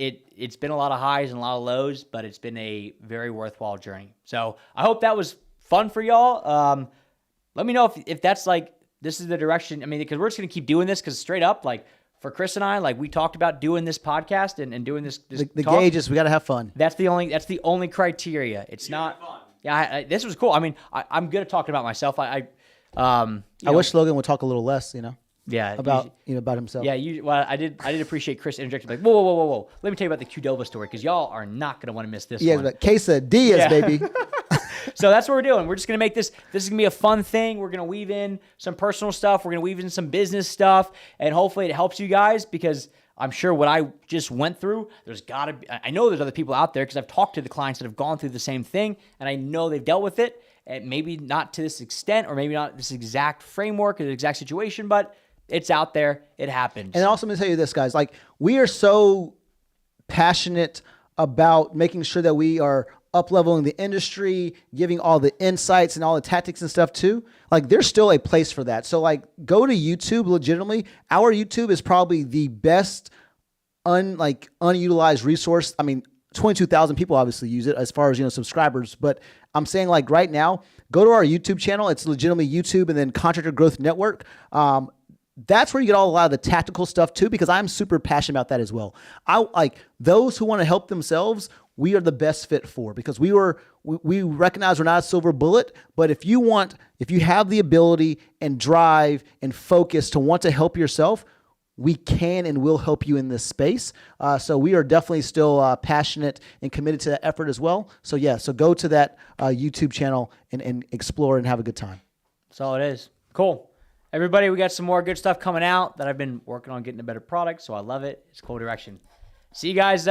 Speaker 1: it's been a lot of highs and a lot of lows, but it's been a very worthwhile journey. So I hope that was fun for y'all. Let me know if that's like, this is the direction. I mean, because we're just going to keep doing this, because straight up, like, for Chris and I, like, we talked about doing this podcast and doing this
Speaker 2: the
Speaker 1: talk.
Speaker 2: gauge is we got to have fun.
Speaker 1: That's the only criteria. It's not fun. Yeah, this was cool. I mean, I'm good at talking about myself. I
Speaker 2: wish Logan would talk a little less,
Speaker 1: Yeah,
Speaker 2: about himself.
Speaker 1: Yeah, I did appreciate Chris interjecting, like, whoa. Let me tell you about the Qdoba story, because y'all are not gonna want to miss this one.
Speaker 2: Yeah, quesadillas, baby.
Speaker 1: So that's what we're doing. We're just gonna make this. This is gonna be a fun thing. We're gonna weave in some personal stuff. We're gonna weave in some business stuff, and hopefully it helps you guys, because I'm sure what I just went through, there's gotta be. I know there's other people out there, because I've talked to the clients that have gone through the same thing, and I know they've dealt with it, and maybe not to this extent, or maybe not this exact framework or the exact situation, but it's out there. It happens.
Speaker 2: And also, I'm going to tell you this, guys. Like, we are so passionate about making sure that we are up-leveling the industry, giving all the insights and all the tactics and stuff too. Like, there's still a place for that. So, like, go to YouTube legitimately. Our YouTube is probably the best unutilized resource. I mean, 22,000 people obviously use it as far as, subscribers. But I'm saying, like, right now, go to our YouTube channel. It's legitimately YouTube and then Contractor Growth Network. That's where you get a lot of the tactical stuff too, because I'm super passionate about that as well. I like those who want to help themselves. We are the best fit for, because we recognize we're not a silver bullet, but if you have the ability and drive and focus to want to help yourself, we can and will help you in this space. So we are definitely still passionate and committed to that effort as well. So so go to that YouTube channel and explore and have a good time.
Speaker 1: That's all it is. Cool. Everybody, we got some more good stuff coming out that I've been working on getting a better product, so I love it. It's a cool direction. See you guys.